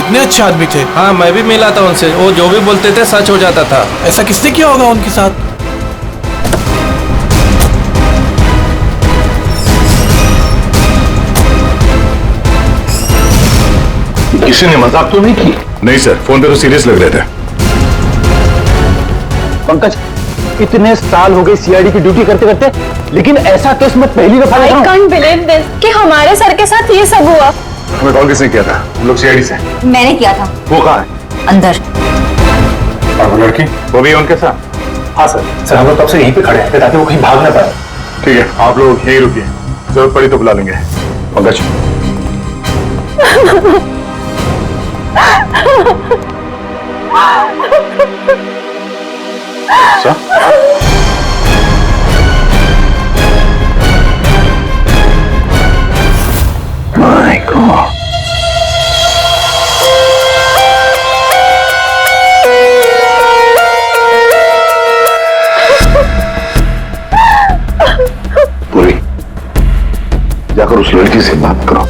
कितने अच्छे आदमी थे। हाँ, मैं भी मिला था उनसे, वो जो भी बोलते थे सच हो जाता था। ऐसा किसने किया होगा उनके साथ? किसी ने मजाक तो नहीं की? नहीं सर, फोन पे तो सीरियस लग रहे थे। पंकज, इतने साल हो गए सीआईडी की ड्यूटी करते करते, लेकिन ऐसा केस मैं पहली दफा देख रहा हूं। I can't believe this कि हमारे सर के साथ ये सब हुआ। हमें कॉल किसने किया था? हम लोग सीआईडी से। मैंने किया था। वो कहाँ है? अंदर। और वो लड़की? वो भी है उनके साथ? हाँ सर, हम लोग तब से यहीं पे खड़े हैं ताकि वो कहीं भाग ना पाए। ठीक है, आप लोग यहीं रुकिए, जरूरत पड़ी तो बुला लेंगे। पंकज। My God. पूरी, जाकर उस लड़की से बात करो,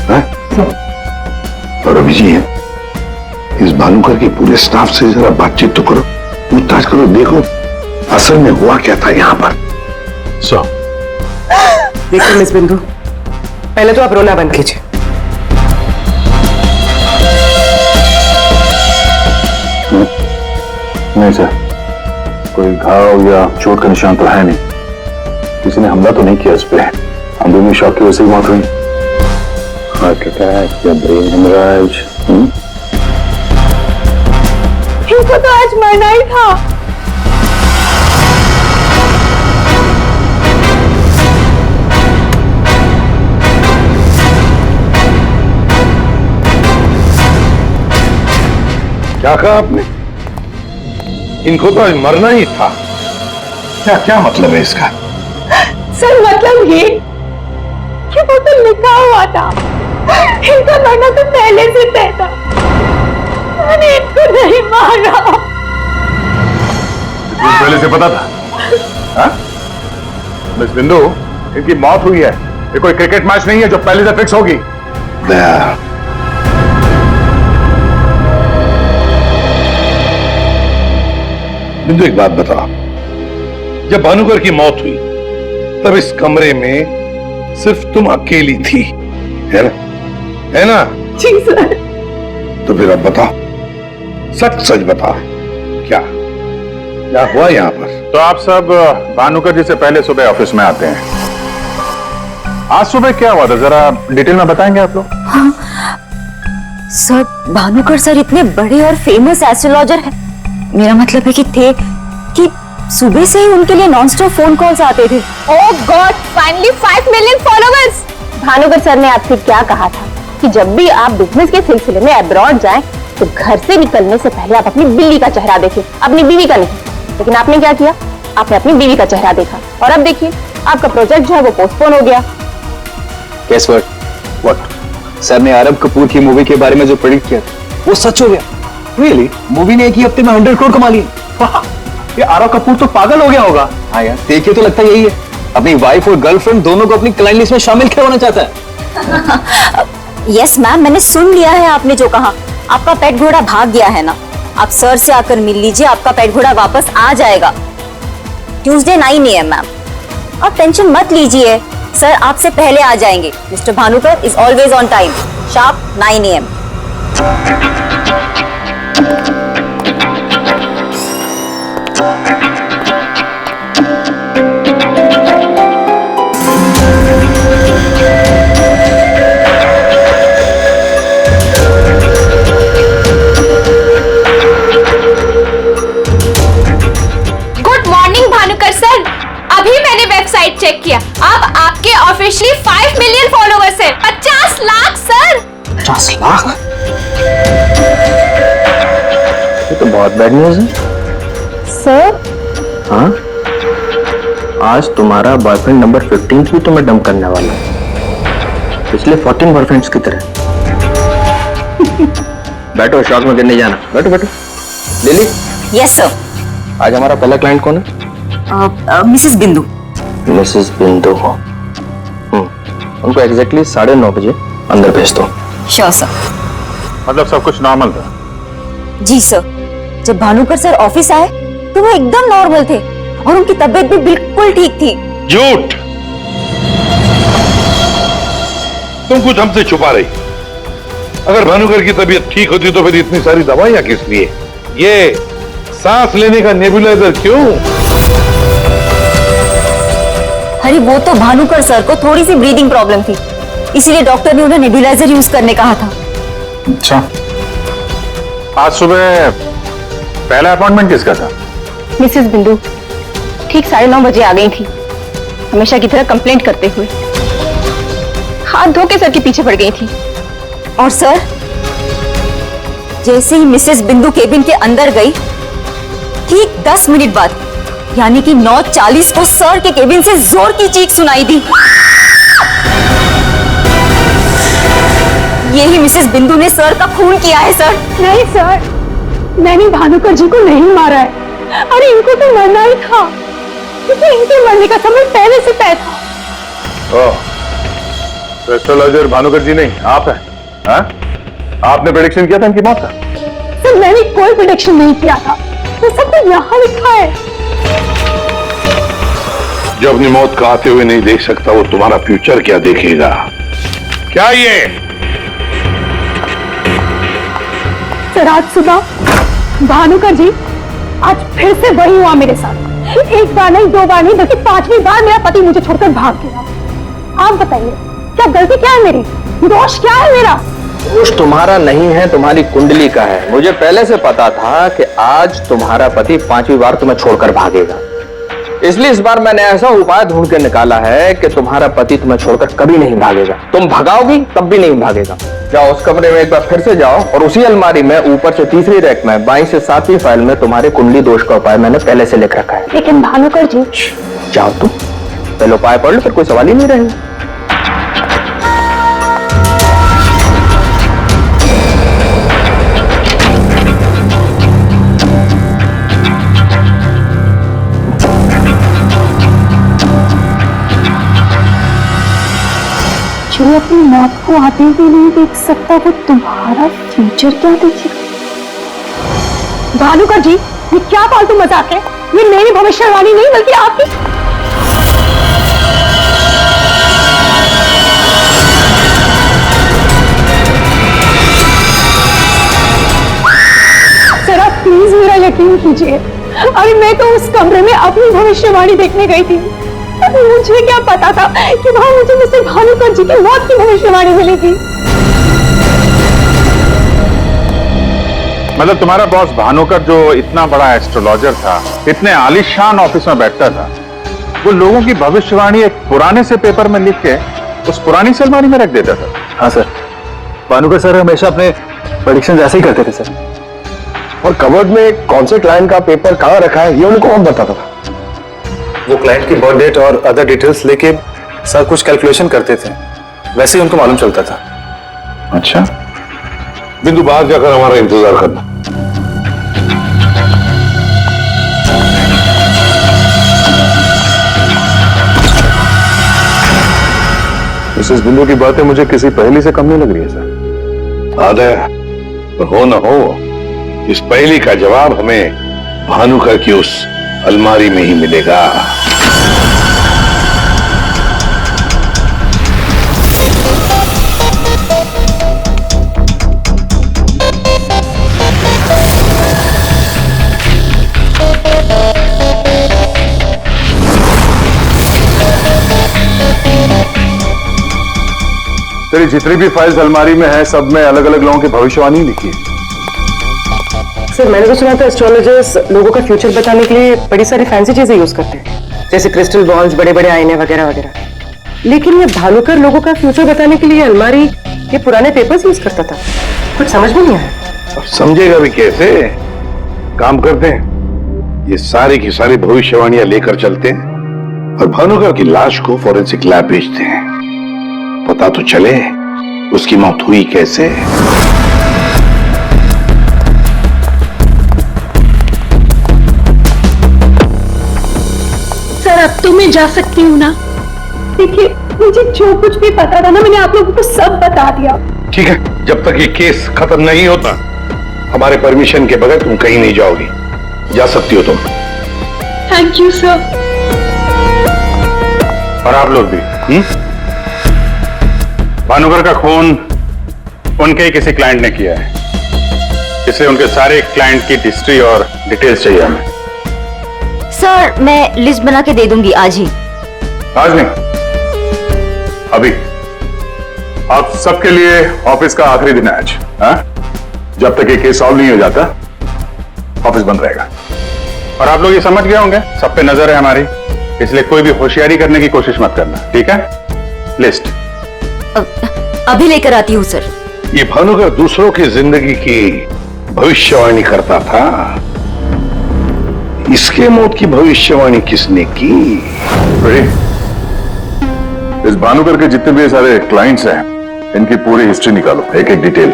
हैं? और अभी जी इस भानुकर के पूरे स्टाफ से जरा बातचीत तो करो, पूछताछ करो, देखो असल में हुआ क्या था यहाँ पर। देखिए मिस बिंदु, पहले तो आप रोना बंद कीजिए। नहीं सर, कोई घाव या चोट का निशान तो है नहीं, किसी ने हमला तो नहीं किया इस पे। हम दोनों शॉक की वजह से ही मौत हुई। हार्ट अटैक या ब्रेन हेमराइज? इनको तो आज मरना ही था। क्या कहा आपने? इनको तो आज मरना ही था। क्या क्या मतलब है इसका? सर मतलब ये कि वो तो लिखा हुआ था, इनका मरना तो पहले से तय था। मैंने इनको नहीं मारा। पहले से पता था? हाँ? मिस बिंदु, इनकी मौत हुई है, ये कोई क्रिकेट मैच नहीं है जो पहले से फिक्स होगी। बिंदु, एक बात बताओ, जब भानुकर की मौत हुई तब इस कमरे में सिर्फ तुम अकेली थी, है ना? है ना? जी सर। तो फिर अब बताओ, सच सच बताओ, क्या क्या हुआ यहाँ पर? तो आप सब भानुकर जी से पहले सुबह ऑफिस में आते हैं। आज सुबह क्या हुआ था, जरा डिटेल में बताएंगे आप लोग? हाँ सर, भानुकर सर इतने बड़े और फेमस एस्ट्रोलॉजर हैं। मेरा मतलब है कि थे कि सुबह से ही उनके लिए नॉनस्टॉप फोन कॉल्स आते थे। Oh God, finally 5 million followers. Bhanukar sir ने आपसे क्या कहा था कि जब भी आप बिजनेस के सिलसिले में अब्रॉड जाएं तो घर से निकलने से पहले आप अपनी बिल्ली का चेहरा देखें, अपनी बीवी का नहीं। लेकिन आपने क्या किया? आपने अपनी बीवी का चेहरा देखा और अब देखिए आपका प्रोजेक्ट जो है वो पोस्टपोन हो गया। Guess what? सर ने आरब कपूर की मूवी के बारे में जो प्रेडिक्ट किया था वो सच हो गया। Really? मूवी ने एक ही हफ्ते में 100 करोड़ कमा लिए। वाह, ये आरव कपूर तो पागल हो गया होगा। हाँ यार, देखिए तो लगता यही है, अपनी वाइफ और गर्लफ्रेंड दोनों को अपनी क्लाइंट लिस्ट में शामिल करवाना चाहता है। यस मैम, मैंने सुन लिया है आपने जो कहा। आपका पेट घोड़ा भाग गया है ना, आप सर से आकर मिल लीजिए, आपका पेट घोड़ा वापस आ जाएगा ट्यूसडे 9 AM मैम। आप टेंशन मत लीजिए, सर आपसे पहले आ जाएंगे। Mister Bhanukar is always on time, sharp 9 AM। Website check किया, अब आपके ऑफिशियली 5 मिलियन फॉलोअर्स हैं। 50 लाख सर। 50 लाख? ये तो बहुत बैड न्यूज है सर। हाँ, आज तुम्हारा बॉयफ्रेंड नंबर 15 भी तुम्हें डंप करने वाला है, पिछले 14 बॉयफ्रेंड्स की तरह। बैठो, शॉक में गिरने जाना। बैठो बैठो। लिली। Yes sir. आज हमारा पहला क्लाइंट कौन है? मिसेस बिंदु। मिसेस बिंदु हो। उनको एग्जैक्टली 9:30 बजे अंदर भेज दो। Sure sir. मतलब सब कुछ नॉर्मल था? जी सर, जब भानुकर सर ऑफिस आए तो वो एकदम नॉर्मल थे और उनकी तबीयत भी बिल्कुल ठीक थी। झूठ! तुम कुछ हमसे छुपा रही। अगर भानुकर की तबीयत ठीक होती तो फिर इतनी सारी दवाइयां किस लिए? ये सांस लेने का नेबुलाइजर क्यों? अरे वो तो भानुकर सर को थोड़ी सी ब्रीदिंग प्रॉब्लम थी, इसीलिए डॉक्टर ने उन्हें नेबुलाइजर यूज करने कहा था। अच्छा, आज सुबह पहला अपॉइंटमेंट किसका था? मिसेस बिंदु ठीक 9:30 बजे आ गई थी, हमेशा की तरह कंप्लेंट करते हुए। हाथ धो के सर के पीछे पड़ गई थी। और सर जैसे ही मिसेस बिंदु केबिन के अंदर गई, ठीक 10 मिनट बाद यानी कि 9:40 को सर के केबिन से जोर की चीख सुनाई दी। यही मिसेस बिंदु ने सर का खून किया है सर। नहीं सर, मैंने भानुकर जी को नहीं मारा है। अरे इनको तो मरना ही था, क्योंकि इनके मरने का समय पहले से तय था। ओह, एस्ट्रोलॉजर भानुकर जी नहीं, आप हैं? हाँ? आपने प्रेडिक्शन किया था इनकी मौत का? सर मैंने कोई प्रेडिक्शन नहीं किया था, तो सब तो यहाँ लिखा है। जो अपनी मौत को आते हुए नहीं देख सकता, वो तुम्हारा फ्यूचर क्या देखेगा? क्या ये? सर आज सुबह भानुकर जी आज फिर से वही हुआ मेरे साथ। एक बार नहीं, 2 बार नहीं, बल्कि 5वीं बार मेरा पति मुझे छोड़कर भाग गया। आप बताइए क्या गलती क्या है मेरी, दोष क्या है मेरा? दोष तुम्हारा नहीं है, तुम्हारी कुंडली का है। मुझे पहले से पता था कि आज तुम्हारा पति 5वीं बार तुम्हें छोड़कर भागेगा, इसलिए इस बार मैंने ऐसा उपाय ढूंढ के निकाला है कि तुम्हारा पति तुम्हें छोड़कर कभी नहीं भागेगा। तुम भगाओगी तब भी नहीं भागेगा। जाओ उस कमरे में एक बार फिर से जाओ और उसी अलमारी में ऊपर से 3री रैक में 22 से 7वीं फाइल में तुम्हारे कुंडली दोष का उपाय मैंने पहले से लिख रखा है। लेकिन भानुकर जी। जाओ तुम पहले उपाय पढ़ लो, फिर कोई सवाल ही नहीं रहेगा। जो अपनी मौत को आते हुए नहीं देख सकता, वो तुम्हारा फ्यूचर क्या देखेगा? भानुकर जी ये क्या फालतू मजाक है? ये मेरी भविष्यवाणी नहीं बल्कि आपकी। सर आप प्लीज मेरा यकीन कीजिए। अरे मैं तो उस कमरे में अपनी भविष्यवाणी देखने गई थी। मुझे क्या पता था कि वहां मुझे मिस्टर भानुकर जी की मौत की भविष्यवाणी मिलेगी। मतलब तुम्हारा बॉस भानुकर जो इतना बड़ा एस्ट्रोलॉजर था, इतने आलीशान ऑफिस में बैठता था, वो लोगों की भविष्यवाणी एक पुराने से पेपर में लिख के उस पुरानी से अलमारी में रख देता था। हाँ सर, भानुकर सर हमेशा अपने प्रेडिक्शन ऐसे ही करते थे सर। और कबर्ड में कौन से क्लाइंट का पेपर कहाँ रखा है ये उनको कौन बताता था? वो क्लाइंट की बर्थ डेट और अदर डिटेल्स लेके सर कुछ कैलकुलेशन करते थे, वैसे ही उनको मालूम चलता था। अच्छा, बिंदु बाहर जाकर हमारा इंतजार करना। मिसेस बिंदु की बातें मुझे किसी पहेली से कम नहीं लग रही है सर। आदर तो हो न हो, इस पहेली का जवाब हमें भानुकर की उस अलमारी में ही मिलेगा। तेरी जितनी भी फाइल्स अलमारी में है, सब में अलग अलग लोगों की भविष्यवाणी लिखी है। सर मैंने तो सुना था एस्ट्रोलॉजर्स लोगों का फ्यूचर बताने के लिए बड़ी सारी फैंसी चीजें यूज करते हैं, जैसे क्रिस्टल बॉल्स, बड़े बड़े आईने वगैरह वगैरह। लेकिन ये भानुकर लोगों का फ्यूचर बताने के लिए अलमारी ये पुराने पेपर्स यूज करता था, कुछ समझ में नहीं आया। अब समझेगा भी कैसे? काम करते हैं, ये सारी की सारी भविष्यवाणियां लेकर चलते हैं और भानुकर की लाश को फॉरेंसिक लैब भेजते हैं। पता तो चले उसकी मौत हुई कैसे। सर अब तो मैं जा सकती हूँ ना? देखिए मुझे जो कुछ भी पता था ना, मैंने आप लोगों को सब बता दिया। ठीक है, जब तक ये केस खत्म नहीं होता हमारे परमिशन के बगैर तुम कहीं नहीं जाओगी। जा सकती हो तुम। Thank you sir. और आप लोग भी। भानुकर का खून उनके ही किसी क्लाइंट ने किया है, इसलिए उनके सारे क्लाइंट की हिस्ट्री और डिटेल्स चाहिए हमें। सर मैं लिस्ट बना के दे दूंगी आज ही। आज नहीं, अभी। आप सबके लिए ऑफिस का आखिरी दिन है आज। हाँ? जब तक ये केस सॉल्व नहीं हो जाता ऑफिस बंद रहेगा। और आप लोग ये समझ गए होंगे, सब पे नजर है हमारी, इसलिए कोई भी होशियारी करने की कोशिश मत करना, ठीक है? लिस्ट अभी लेकर आती हूँ सर। ये भानुकर दूसरों की जिंदगी की भविष्यवाणी करता था, इसके मौत की भविष्यवाणी किसने की? इस भानुकर के जितने भी सारे क्लाइंट्स हैं, इनकी पूरी हिस्ट्री निकालो, एक एक डिटेल।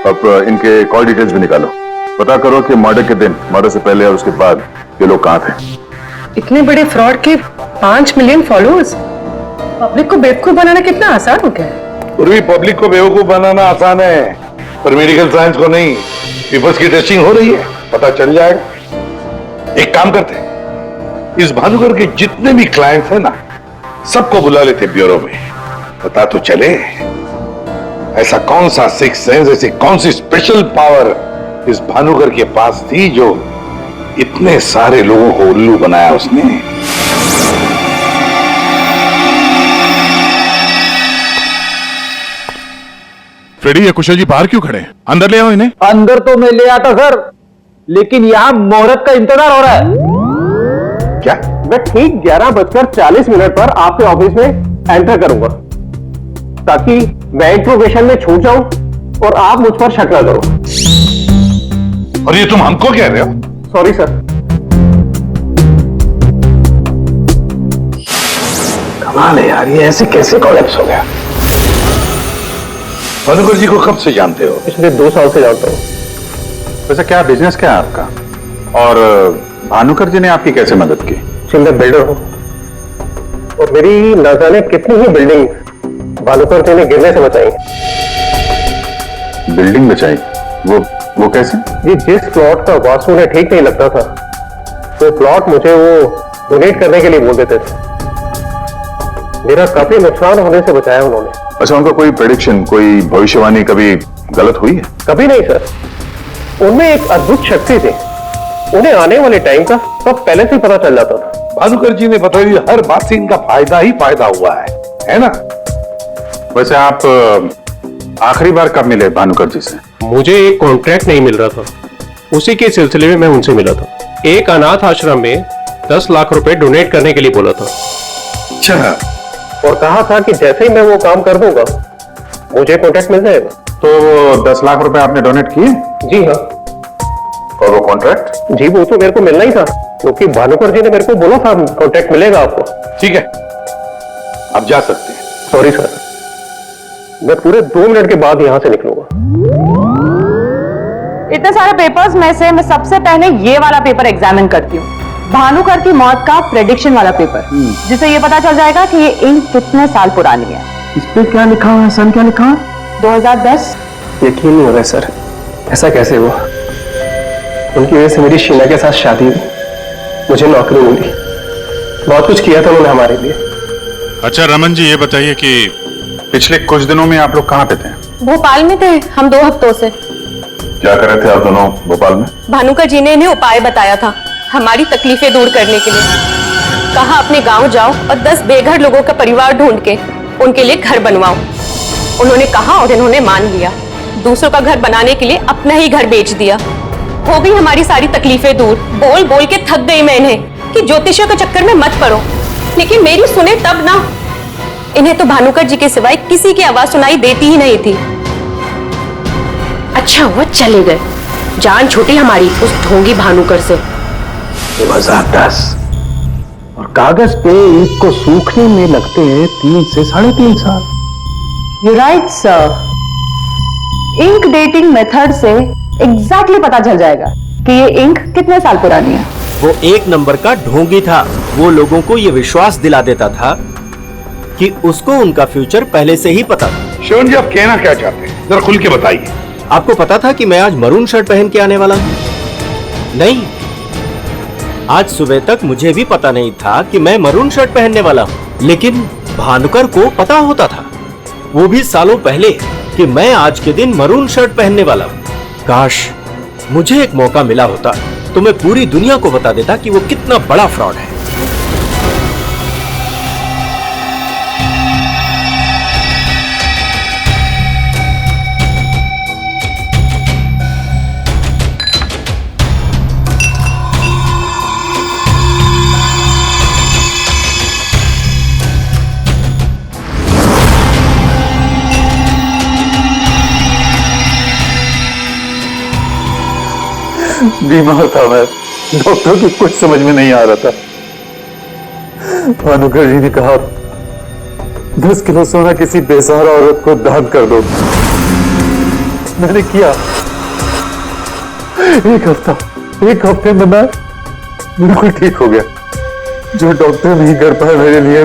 अब इनके कॉल डिटेल्स भी निकालो। पता करो कि मर्डर के दिन, मर्डर से पहले और उसके बाद ये लोग कहां थे। इतने बड़े फ्रॉड के 5 मिलियन फॉलोअर्स, पब्लिक को बेवकूफ बनाना कितना आसान हो गया है। पूर्वी पब्लिक को बेवकूफ बनाना आसान है, पर मेडिकल साइंस को नहीं। पीपल्स की टेस्टिंग हो रही है, पता चल जाएगा। एक काम करते हैं, इस भानुकर के जितने भी क्लाइंट्स हैं ना, सबको बुला लेते ब्यूरो में। पता तो चले ऐसा कौन सा सिक्स सेंस, ऐसी कौन सी स्पेशल पावर इस भानुकर के पास थी जो इतने सारे लोगों को उल्लू बनाया उसने। फ्रेडी या कुशल जी बाहर क्यों खड़े हैं? अंदर ले आओ इन्हें। अंदर तो मैं ले आता सर, लेकिन यहाँ मुहूर्त का इंतजार हो रहा है। क्या? मैं ठीक 11:40 पर आपके ऑफिस में एंटर करूंगा, ताकि मैं इंट्रोगेशन में छूट जाऊं और आप मुझ पर शक न करो। और ये तुम हमको कह रहे हो? Sorry sir. कमाल है यार, ये ऐसे कैसे कोलैप्स हो गया? भानुकर जी को कब से जानते हो? पिछले 2 साल से जानता हूँ। वैसे क्या बिजनेस क्या है आपका? और भानुकर जी ने आपकी कैसे मदद की? मैं बिल्डर हूँ और मेरी न जाने कितनी ही बिल्डिंग भानुकर जी ने गिरने से बचाई। बिल्डिंग बचाई? वो कैसे? जी, जिस प्लॉट का वास्तु उन्हें ठीक नहीं लगता था, वो प्लॉट मुझे वो डोनेट करने के लिए बोल देते थे। मेरा काफी नुकसान होने से बचाया उन्होंने। अच्छा, उनका कोई प्रेडिक्शन, कोई भविष्यवाणी कभी गलत हुई है? कभी नहीं सर। उनमें एक अद्भुत शक्ति थी, उन्हें आने वाले टाइम का सब पहले से पता चल जाता था। भानुकर जी ने बताई हर बात से इनका फायदा ही फायदा हुआ है ना? वैसे आप आखिरी बार कब मिले भानुकर जी से? मुझे एक कॉन्ट्रैक्ट नहीं मिल रहा था, उसी के सिलसिले में मैं उनसे मिला था। एक अनाथ आश्रम में 10 लाख रुपए डोनेट करने के लिए बोला था। अच्छा। और कहा था कि जैसे ही मैं वो काम कर दूंगा मुझे कॉन्ट्रैक्ट मिल जाएगा। तो 10 लाख रुपए आपने डोनेट किए? जी हाँ। और वो कॉन्ट्रैक्ट? जी, वो तो मेरे को मिलना ही था, क्योंकि भानुकर जी ने मेरे को बोला था कॉन्ट्रैक्ट मिलेगा आपको। ठीक है, आप जा सकते हैं। सॉरी सर, मैं पूरे 2 मिनट के बाद यहां से निकलूंगा। इतने सारे पेपर्स में से मैं सबसे पहले ये वाला पेपर एग्जामिन करती हूँ, भानुकर की मौत का प्रेडिक्शन वाला पेपर, जिससे ये पता चल जाएगा कि ये इंक कितने साल पुरानी है। इस पे क्या लिखा हुआ है? सन क्या लिखा है? 2010। यकीन नहीं हो रहा है सर, ऐसा कैसे हुआ? उनकी वजह से मेरी शीना के साथ शादी हुई, मुझे नौकरी मिली, बहुत कुछ किया था उन्होंने हमारे लिए। अच्छा रमन जी, ये बताइए कि पिछले कुछ दिनों में आप लोग कहाँ पे थे? भोपाल में थे हम 2 हफ्तों से। क्या कर रहे थे आप दोनों भोपाल में? भानुकर जी ने इन्हें उपाय बताया था हमारी तकलीफें दूर करने के लिए। कहा अपने गांव जाओ और 10 बेघर लोगों का परिवार ढूंढ के उनके लिए घर बनवाओ। उन्होंने कहा और इन्होंने मान लिया। दूसरों का घर बनाने के लिए अपना ही घर बेच दिया। हो गई हमारी सारी तकलीफें दूर। बोल बोल के थक गई मैं इन्हें कि ज्योतिषियों के चक्कर में मत पड़ो, लेकिन मेरी सुने तब ना। इन्हें तो भानुकर जी के सिवाय किसी की आवाज सुनाई देती ही नहीं थी। अच्छा हुआ चले गए, जान छूटी हमारी उस ढोंगी भानुकर से। 2010 और कागज पे ईंट को सूखने में लगते हैं 3 से 3.5 साल। You're right, sir. Ink dating method से एग्जैक्टली पता चल जाएगा कि ये इंक कितने साल पुरानी है। वो एक नंबर का ढोंगी था। वो लोगों को ये विश्वास दिला देता था कि उसको उनका फ्यूचर पहले से ही पता था। शिवन जी, आप कहना क्या चाहते हैं? जरा खुल के बताइए। आपको पता था कि मैं आज मरून शर्ट पहन के आने वाला हूं? नहीं, आज सुबह तक मुझे भी पता नहीं था कि मैं मरून शर्ट पहनने वाला हूं, लेकिन भानुकर को पता होता था, वो भी सालों पहले, कि मैं आज के दिन मरून शर्ट पहनने वाला हूं। काश मुझे एक मौका मिला होता तो मैं पूरी दुनिया को बता देता कि वो कितना बड़ा फ्रॉड है। बीमार था मैं, डॉक्टर की कुछ समझ में नहीं आ रहा था। भानुकर जी ने कहा 10 किलो सोना किसी बेसहारा औरत को दान कर दो। मैंने किया। एक हफ्ते में मैं बिल्कुल ठीक हो गया। जो डॉक्टर नहीं कर पाए मेरे लिए,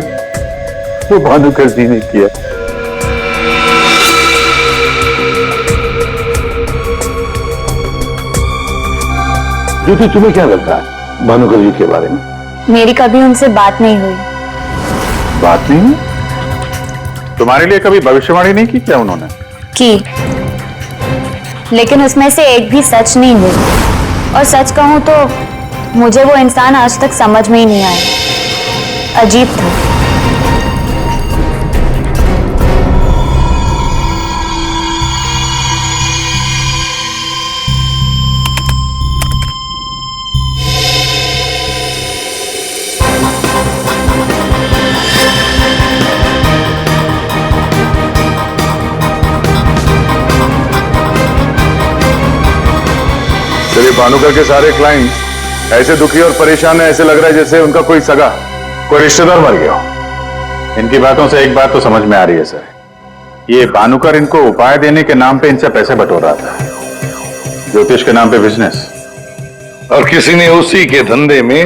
वो भानुकर जी ने किया। ज्योति, तुम्हें क्या लगता है भानुकर जी के बारे में? मेरी कभी उनसे बात नहीं हुई। बात नहीं? तुम्हारे लिए कभी भविष्यवाणी नहीं की क्या उन्होंने? की, लेकिन उसमें से एक भी सच नहीं हुई। और सच कहूं तो मुझे वो इंसान आज तक समझ में ही नहीं आया। अजीब था। चलिए, भानुकर के सारे क्लाइंट ऐसे दुखी और परेशान है, ऐसे लग रहा है जैसे उनका कोई सगा, कोई रिश्तेदार मर गया हो। इनकी बातों से एक बात तो समझ में आ रही है सर, ये भानुकर इनको उपाय देने के नाम पे इनसे पैसे बटोर रहा था, ज्योतिष के नाम पे बिजनेस, और किसी ने उसी के धंधे में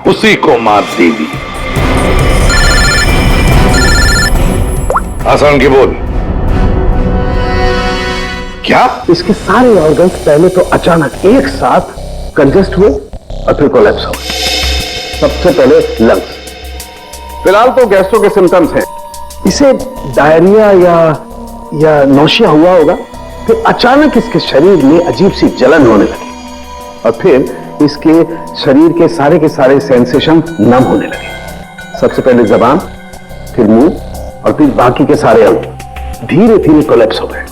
उसी को मात दे दी। आसान की बोल। क्या? इसके सारे ऑर्गन्स पहले तो अचानक एक साथ कंजेस्ट हुए और फिर कोलैप्स हुए। सबसे पहले लंग्स। फिलहाल तो गैस्ट्रो के सिम्टम्स हैं। इसे डायरिया या नौशिया हुआ होगा। फिर अचानक इसके शरीर में अजीब सी जलन होने लगी और फिर इसके शरीर के सारे सेंसेशन नम होने लगे। सबसे पहले जबान, फिर मुंह और फिर बाकी के सारे अंग धीरे धीरे कोलैप्स हो गए।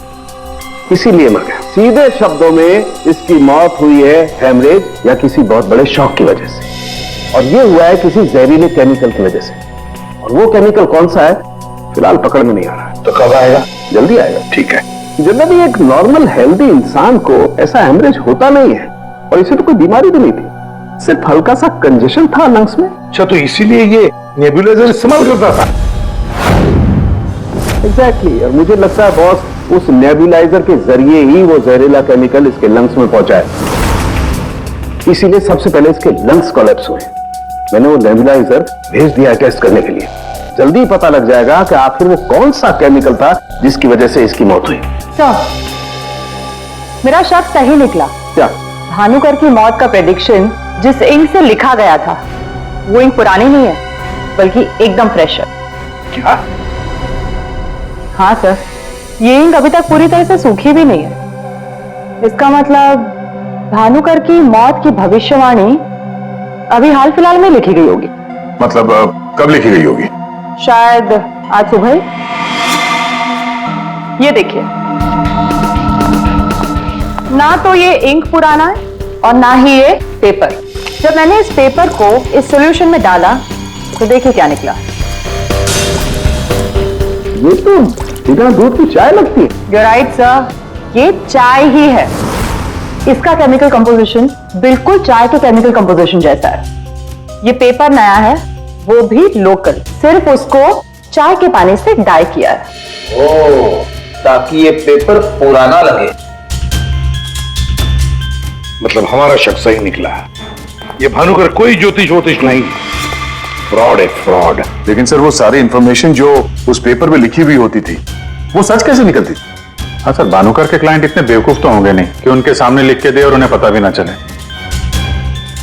इसीलिए मर गया। सीधे शब्दों में इसकी मौत हुई है हेमरेज या किसी बहुत बड़े शॉक की वजह से, और यह हुआ है किसी जहरीले केमिकल की वजह से। और वो केमिकल कौन सा है फिलहाल पकड़ में नहीं आ रहा है। तो कब आएगा? जल्दी आएगा। ठीक है। जनरली एक नॉर्मल हेल्दी इंसान को ऐसा हेमरेज होता नहीं है, और इसे तो कोई बीमारी भी नहीं थी, सिर्फ हल्का सा कंजेशन था लंग्स में। अच्छा, तो इसीलिए ये नेबुलाइजर इस्तेमाल करता था? एग्जैक्टली। और मुझे लगता है बॉस, उस नेबुलाइजर के जरिए ही वो जहरीला केमिकल इसके लंग्स में पहुंचा है। इसीलिए सबसे पहले इसके लंग्स कोलैप्स हुए। मैंने वो नेबुलाइजर भेज दिया टेस्ट करने के लिए। जल्दी पता लग जाएगा कि आखिर वो कौन सा केमिकल था जिसकी वजह से इसकी मौत हुई। सर, मेरा शक सही निकला। क्या? भानुकर की मौत का प्रेडिक्शन जिस इंक से लिखा गया था, वो इंक पुरानी नहीं है, बल्कि एकदम फ्रेश है। क्या? हाँ सर, ये इंक अभी तक पूरी तरह से सूखी भी नहीं है। इसका मतलब भानुकर की मौत की भविष्यवाणी अभी हाल फिलहाल में लिखी गई होगी। मतलब कब लिखी गई होगी? शायद आज सुबह। ये देखिए, ना तो ये इंक पुराना है और ना ही ये पेपर। जब मैंने इस पेपर को इस सॉल्यूशन में डाला तो देखिए क्या निकला। ये तो इतना दूध की चाय लगती है। You're right, sir, ये चाय ही है। इसका केमिकल कंपोजिशन बिल्कुल चाय के केमिकल कंपोजिशन जैसा है। ये पेपर नया है, वो भी लोकल, सिर्फ उसको चाय के पानी से डाई किया है। ओह, ताकि ये पेपर पुराना लगे। मतलब हमारा शक सही निकला है। ये भानुकर कोई ज्योतिष नहीं, फ्रॉड है, फ्रॉड। लेकिन सर, वो सारी इंफॉर्मेशन जो उस पेपर में लिखी हुई होती थी, वो सच कैसे निकलती? हाँ सर, भानुकर के क्लाइंट इतने बेवकूफ तो होंगे नहीं कि उनके सामने लिख के दे और उन्हें पता भी ना चले।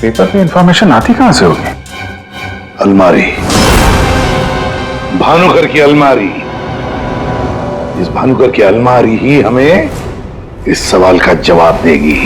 पेपर पे इंफॉर्मेशन आती कहां से होगी? अलमारी, भानुकर की अलमारी। इस भानुकर की अलमारी ही हमें इस सवाल का जवाब देगी।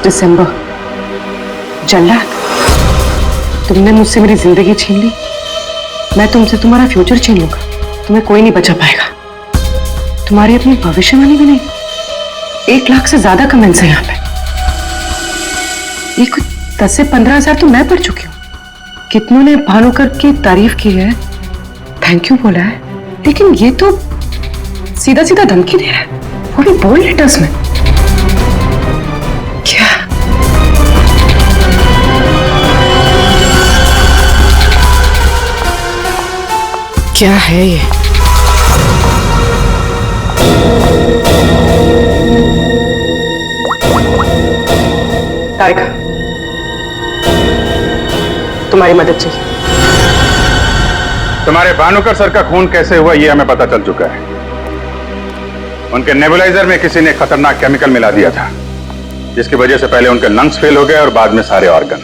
दिसंबर। जल्लाद, तुमने मुझसे मेरी जिंदगी छीन ली, मैं तुमसे तुम्हारा फ्यूचर छीन लूंगा। तुम्हें कोई नहीं बचा पाएगा। तुम्हारी अपनी भविष्यवाणी भी नहीं। 1 लाख से ज्यादा कमेंट्स हैं यहाँ पे। ये कुछ 10 से 15 हजार तो मैं पढ़ चुकी हूँ। कितनों ने भानुकर की तारीफ की है, थैंक यू बोला है, लेकिन ये तो सीधा सीधा धमकी दे रहा है, वो भी बोल्ड लेटर्स में। क्या है ये? तारिका, तुम्हारी मदद चाहिए। तुम्हारे भानुकर सर का खून कैसे हुआ ये हमें पता चल चुका है। उनके नेबुलाइजर में किसी ने खतरनाक केमिकल मिला दिया था, जिसकी वजह से पहले उनके लंग्स फेल हो गए और बाद में सारे ऑर्गन।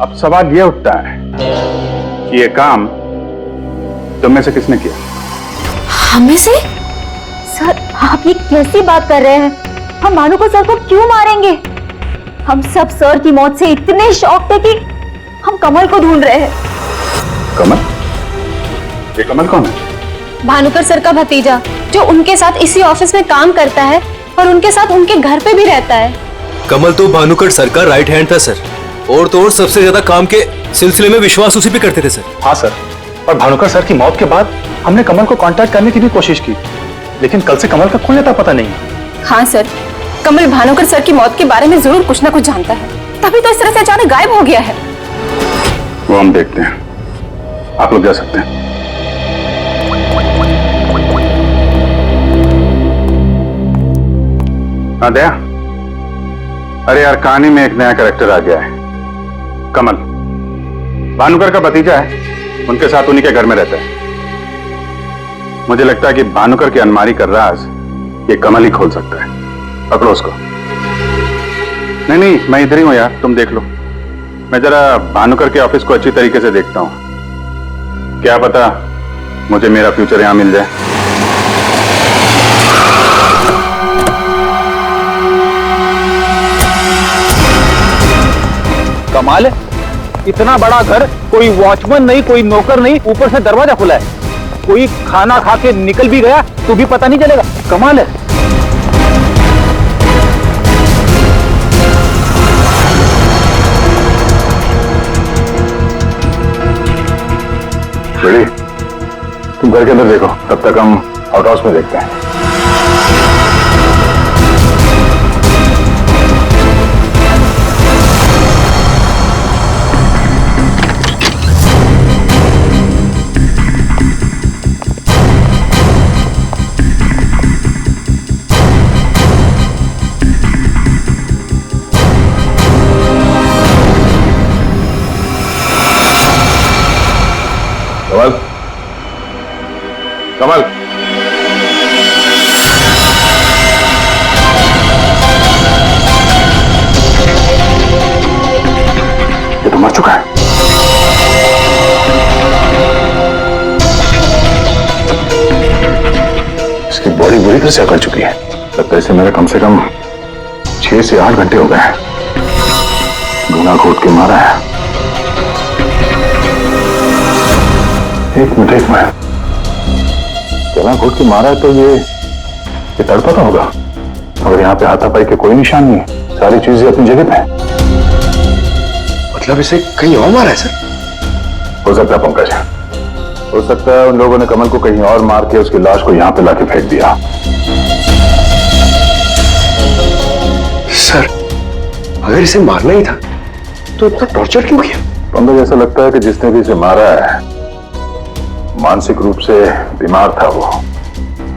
अब सवाल यह उठता है कि ये काम तुम में से किसने किया? हमें से? सर, आप ये कैसी बात कर रहे हैं? हम भानुकर सर को क्यों मारेंगे? हम सब सर की मौत से इतने शॉक थे कि हम कमल को ढूंढ रहे हैं। कमल? ये कमल कौन है? भानुकर सर का भतीजा, जो उनके साथ इसी ऑफिस में काम करता है और उनके साथ उनके घर पे भी रहता है। कमल तो भानुकर सर का राइट हैंड था सर, और तो और सबसे ज्यादा काम के सिलसिले में विश्वास उसी पे करते थे सर। हाँ सर, और भानुकर सर की मौत के बाद हमने कमल को कांटेक्ट करने की भी कोशिश की, लेकिन कल से कमल का कोई अता पता नहीं। हाँ सर, कमल भानुकर सर की मौत के बारे में जरूर कुछ ना कुछ जानता है, तभी तो इस तरह से अचानक गायब हो गया है। वो हम देखते हैं, आप लोग जा सकते हैं। हाँ दया, अरे यार, कहानी में एक नया कैरेक्टर आ गया है, कमल। भानुकर का भतीजा है, उनके साथ उन्हीं के घर में रहता है। मुझे लगता है कि भानुकर की अलमारी का राज ये कमल ही खोल सकता है। पकड़ो उसको। नहीं नहीं, मैं इधर ही हूं यार, तुम देख लो। मैं जरा भानुकर के ऑफिस को अच्छी तरीके से देखता हूं, क्या पता मुझे मेरा फ्यूचर यहां मिल जाए। कमाल है, इतना बड़ा घर, कोई वॉचमैन नहीं, कोई नौकर नहीं, ऊपर से दरवाजा खुला है। कोई खाना खा के निकल भी गया तो भी पता नहीं चलेगा। कमाल है। बेड़ी, तुम घर के अंदर देखो, तब तक हम आउट हाउस में देखते हैं। कमल, कमल, ये तो मर चुका है। इसकी बॉडी बुरी तरह से अकड़ चुकी है। लगता है इसे मेरे कम से कम 6 से 8 घंटे हो गए हैं। गुना घोट के मारा है। एक मिनट गला घोट के मारा है तो ये तड़पा तो होगा, और यहाँ पे हाथापाई के कोई निशान नहीं, सारी चीजें अपनी जगह पे हैं। मतलब इसे कहीं और मारा है सर? हो सकता है पंकज, हो सकता है उन लोगों ने कमल को कहीं और मार के उसकी लाश को यहाँ पे लाके फेंक दिया। सर अगर इसे मारना ही था तो इतना टॉर्चर क्यों किया? पंकज, ऐसा लगता है कि जिसने भी इसे मारा है मानसिक रूप से बीमार था वो,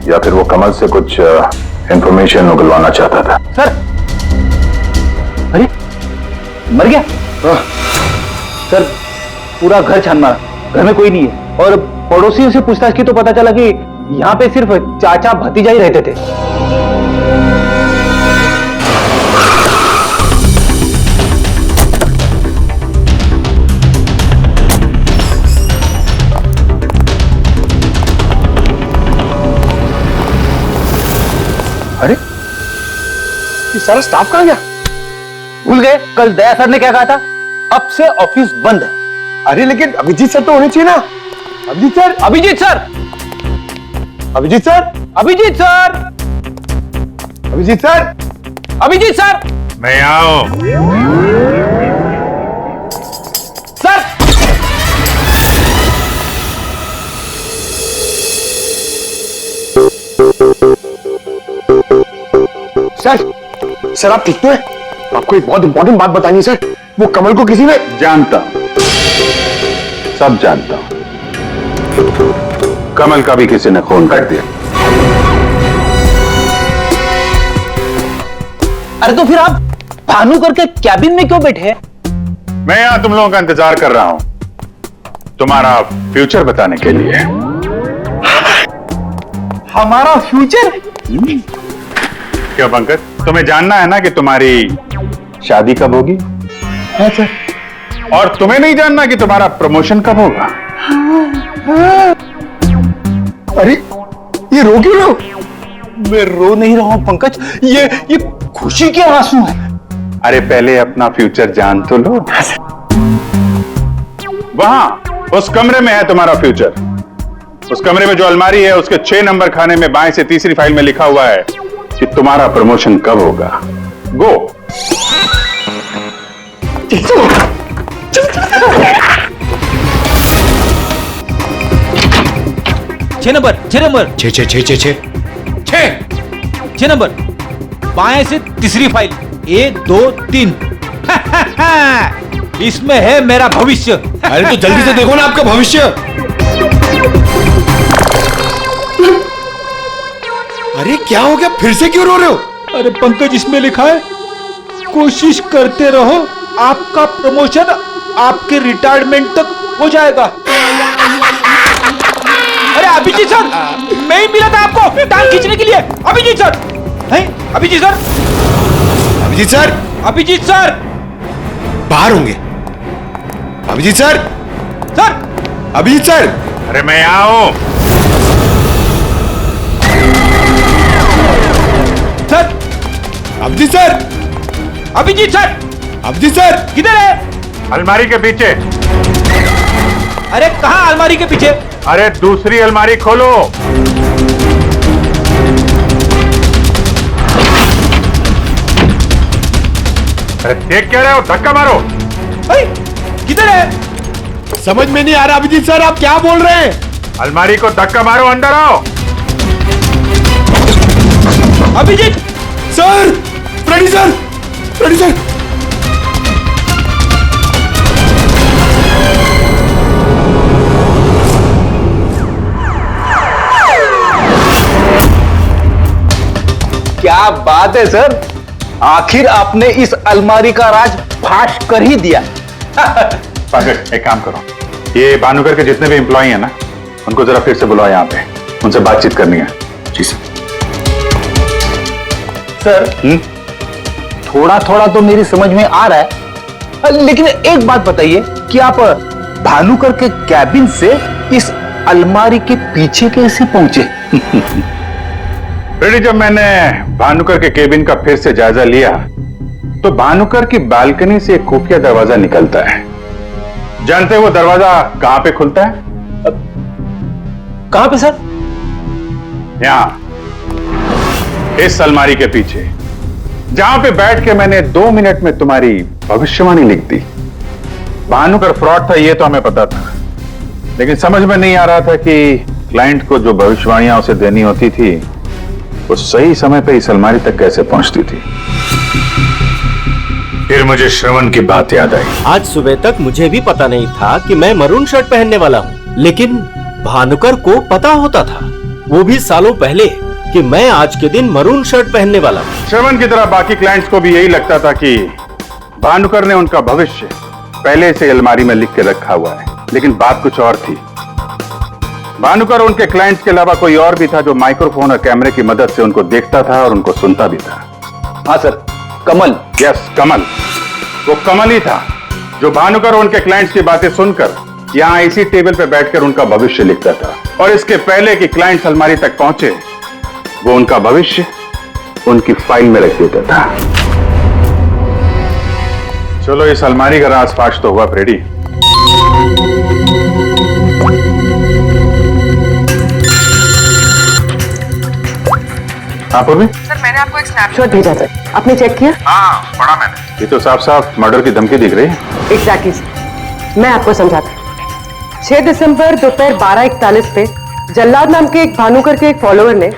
या फिर वो कमल से कुछ इंफॉर्मेशन उगलवाना चाहता था। सर, अरे मर गया? सर पूरा घर छान मारा, घर में कोई नहीं है, और पड़ोसियों से पूछताछ की तो पता चला कि यहाँ पे सिर्फ चाचा भतीजा ही रहते थे। अरे ये सारा स्टाफ कहां गया? भूल गए कल दया सर ने क्या कहा था, अब से ऑफिस बंद है। अरे लेकिन अभिजीत सर तो होने चाहिए ना। Abhijit sir, Abhijit sir, Abhijit sir, Abhijit sir, Abhijit sir, Abhijit sir, मैं आओ। सर सर, सर आप ठीक तो हैं? आपको एक बहुत इंपॉर्टेंट बात बतानी है सर। वो कमल को किसी ने... जानता हूं, सब जानता हूं। कमल का भी किसी ने खून कर दिया। अरे तो फिर आप भानुकर के कैबिन में क्यों बैठे हैं? मैं यहां तुम लोगों का इंतजार कर रहा हूं, तुम्हारा फ्यूचर बताने के लिए। हमारा फ्यूचर? क्यों पंकज, तुम्हें जानना है ना कि तुम्हारी शादी कब होगी? हाँ सर। और तुम्हें नहीं जानना कि तुम्हारा प्रमोशन कब होगा? अरे ये रो क्यों रहे हो? मैं रो नहीं रहा हूं पंकज, ये खुशी के आंसू हैं। अरे पहले अपना फ्यूचर जान तो लो। वहां उस कमरे में है तुम्हारा फ्यूचर। उस कमरे में जो अलमारी है उसके 6 नंबर खाने में बाएं से तीसरी फाइल में लिखा हुआ है कि तुम्हारा प्रमोशन कब होगा। गो। 6 नंबर, 6 नंबर, 6 नंबर, बाएं से तीसरी फाइल, 1 2 3। इसमें है मेरा भविष्य। अरे तो जल्दी से देखो ना आपका भविष्य। अरे क्या हो गया, फिर से क्यों रो रहे हो? अरे पंकज, इसमें लिखा है कोशिश करते रहो, आपका प्रमोशन आपके रिटायरमेंट तक हो जाएगा। अरे अभिजीत सर, मैं ही मिला था आपको टांग खींचने के लिए। अभिजीत सर, हैं? Abhijit sir, Abhijit sir, Abhijit sir, बाहर होंगे। Abhijit sir, sir, Abhijit sir. अरे मैं आओ। Sir, Abhijit sir, Abhijit sir, Abhijit sir, किधर है? अलमारी के पीछे। अरे कहाँ अलमारी के पीछे? अरे दूसरी अलमारी खोलो। अरे देख क्या रहे हो, धक्का मारो। किधर है? समझ में नहीं आ रहा अभिजीत सर, आप क्या बोल रहे हैं? अलमारी को धक्का मारो, अंदर आओ। Abhijit sir, Freddy sir, Freddy sir. क्या बात है सर, आखिर आपने इस अलमारी का राज फाश कर ही दिया। पागल, एक काम करो, ये भानुकर के जितने भी एम्प्लॉय हैं ना, उनको जरा फिर से बुलाओ यहाँ पे, उनसे बातचीत करनी है। जी सर। सर, थोड़ा थोड़ा तो मेरी समझ में आ रहा है, लेकिन एक बात बताइए कि आप भानुकर के कैबिन से इस अलमारी के पीछे कैसे पहुंचे? रेडी, जब मैंने भानुकर के केबिन का फिर से जायजा लिया तो भानुकर की बालकनी से एक खुफिया दरवाजा निकलता है। जानते हैं वो दरवाजा कहां पे खुलता है? कहां पे सर? यहाँ, इस अलमारी के पीछे, जहां पे बैठ के मैंने 2 मिनट में तुम्हारी भविष्यवाणी लिख दी। भानुकर फ्रॉड था ये तो हमें पता था, लेकिन समझ में नहीं आ रहा था कि क्लाइंट को जो भविष्यवाणियां उसे देनी होती थी वो सही समय पे इस अलमारी तक कैसे पहुंचती थी। फिर मुझे श्रवण की बात याद आई। आज सुबह तक मुझे भी पता नहीं था कि मैं मरून शर्ट पहनने वाला हूँ, लेकिन भानुकर को पता होता था, वो भी सालों पहले, कि मैं आज के दिन मरून शर्ट पहनने वाला हूँ। श्रवण की तरह बाकी क्लाइंट्स को भी यही लगता था कि भानुकर ने उनका भविष्य पहले से अलमारी में लिख के रखा हुआ है, लेकिन बात कुछ और थी। भानुकर और उनके क्लाइंट्स के अलावा कोई और भी था जो माइक्रोफोन और कैमरे की मदद से उनको देखता था और उनको सुनता भी था। हाँ सर, कमल। यस, कमल। वो कमल ही था जो भानुकर और उनके क्लाइंट्स की बातें सुनकर यहाँ इसी टेबल पे बैठकर उनका भविष्य लिखता था, और इसके पहले कि क्लाइंट्स अलमारी तक पहुंचे वो उनका भविष्य उनकी फाइल में रख देता था। चलो इस अलमारी का राज फाश तो हुआ फ्रेडी। आप भी? सर मैंने आपको एक स्नैपशॉट भेजा सर, आपने चेक किया? हाँ, पढ़ा मैंने। ये तो साफ साफ मर्डर की धमकी दिख रही है। एग्जैक्टली सर, मैं आपको समझाता हूँ। 6 दिसंबर दोपहर 12:41 पे जल्लाद नाम के एक भानुकर के एक फॉलोअर ने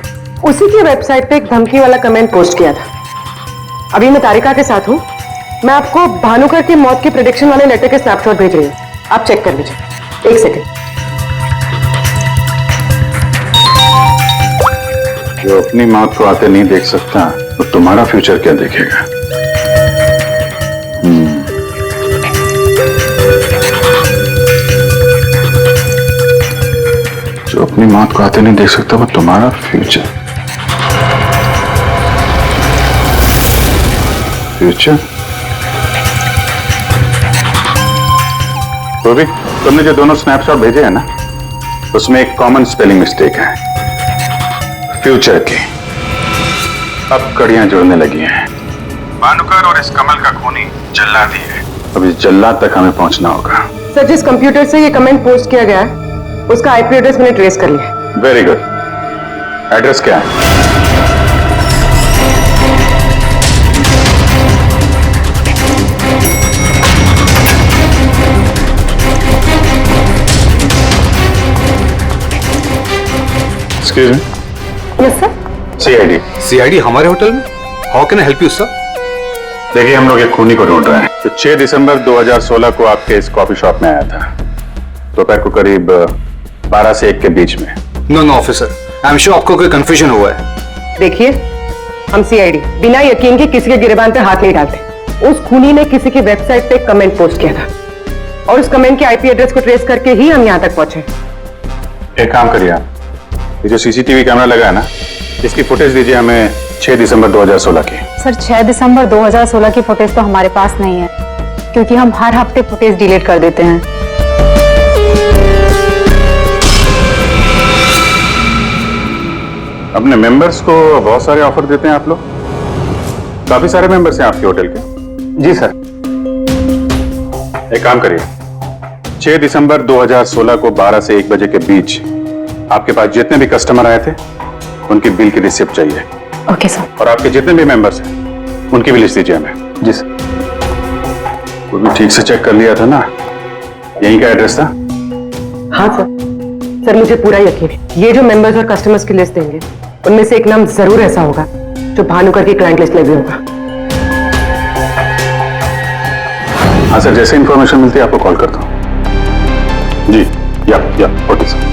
उसी की वेबसाइट पे एक धमकी वाला कमेंट पोस्ट किया था। अभी मैं तारिका के साथ हूँ, मैं आपको भानुकर की मौत के प्रेडिक्शन वाले लेटर के स्नैपशॉट भेज रही हूँ, आप चेक कर लीजिए। 1 सेकेंड। जो अपनी मौत को आते नहीं देख सकता तो तुम्हारा फ्यूचर क्या देखेगा? जो अपनी मौत को आते नहीं देख सकता वो तुम्हारा फ्यूचर। फ्यूचर? तो भी तुमने जो दोनों स्नैपशॉट भेजे हैं ना, उसमें एक कॉमन स्पेलिंग मिस्टेक है, फ्यूचर की। अब कड़ियां जुड़ने लगी हैं। भानुकर और इस कमल का खूनी जल्लाद ही है। अब इस जल्लाद तक हमें पहुंचना होगा। सर जिस कंप्यूटर से ये कमेंट पोस्ट किया गया है उसका आईपी एड्रेस मैंने ट्रेस कर लिया। Very good. एड्रेस क्या है? Excuse me. Yes sir. CID. CID हमारे होटल में? How can I help you sir? देखिए हम लोग एक खूनी को ढूंढ रहे हैं जो 6 दिसंबर 2016 को आपके इस कॉफी शॉप में आया था, दोपहर को करीब 12 से 1 के बीच में। No officer, I am sure आपको कोई कंफ्यूजन हुआ है। देखिए हम सीआईडी बिना यकीन के किसी के गिरबान पे हाथ नहीं डालते। उस खूनी ने किसी की वेबसाइट पे कमेंट पोस्ट किया था और उस कमेंट के आईपी एड्रेस को ट्रेस करके ही हम यहाँ तक पहुंचे। एक काम करिए आप, ये जो सीसीटीवी कैमरा लगा है ना, इसकी फुटेज दीजिए हमें 6 दिसंबर 2016 की। सर 6 दिसंबर 2016 की फुटेज तो हमारे पास नहीं है, क्योंकि हम हर हफ्ते फुटेज डिलीट कर देते हैं। अपने मेंबर्स को बहुत सारे ऑफर देते हैं आप लोग? काफी सारे मेंबर्स हैं आपके होटल के? जी सर। एक काम करिए, 6 दिसंबर 2016 को 12 से 1 बजे के बीच आपके पास जितने भी कस्टमर आए थे उनकी बिल की रिसिप्ट चाहिए। Okay sir. और आपके जितने भी मेंबर्स हैं उनकी भी लिस्ट दीजिए हमें। जी सर। वो भी ठीक से चेक कर लिया था ना? यहीं का एड्रेस था? हाँ सर। सर मुझे पूरा यकीन है ये जो मेंबर्स और कस्टमर्स की लिस्ट देंगे उनमें से एक नाम जरूर ऐसा होगा जो भानुकर की क्लाइंट लिस्ट में भी होगा। हाँ सर, जैसे इंफॉर्मेशन मिलती है आपको कॉल करता हूँ। जी या ओके सर।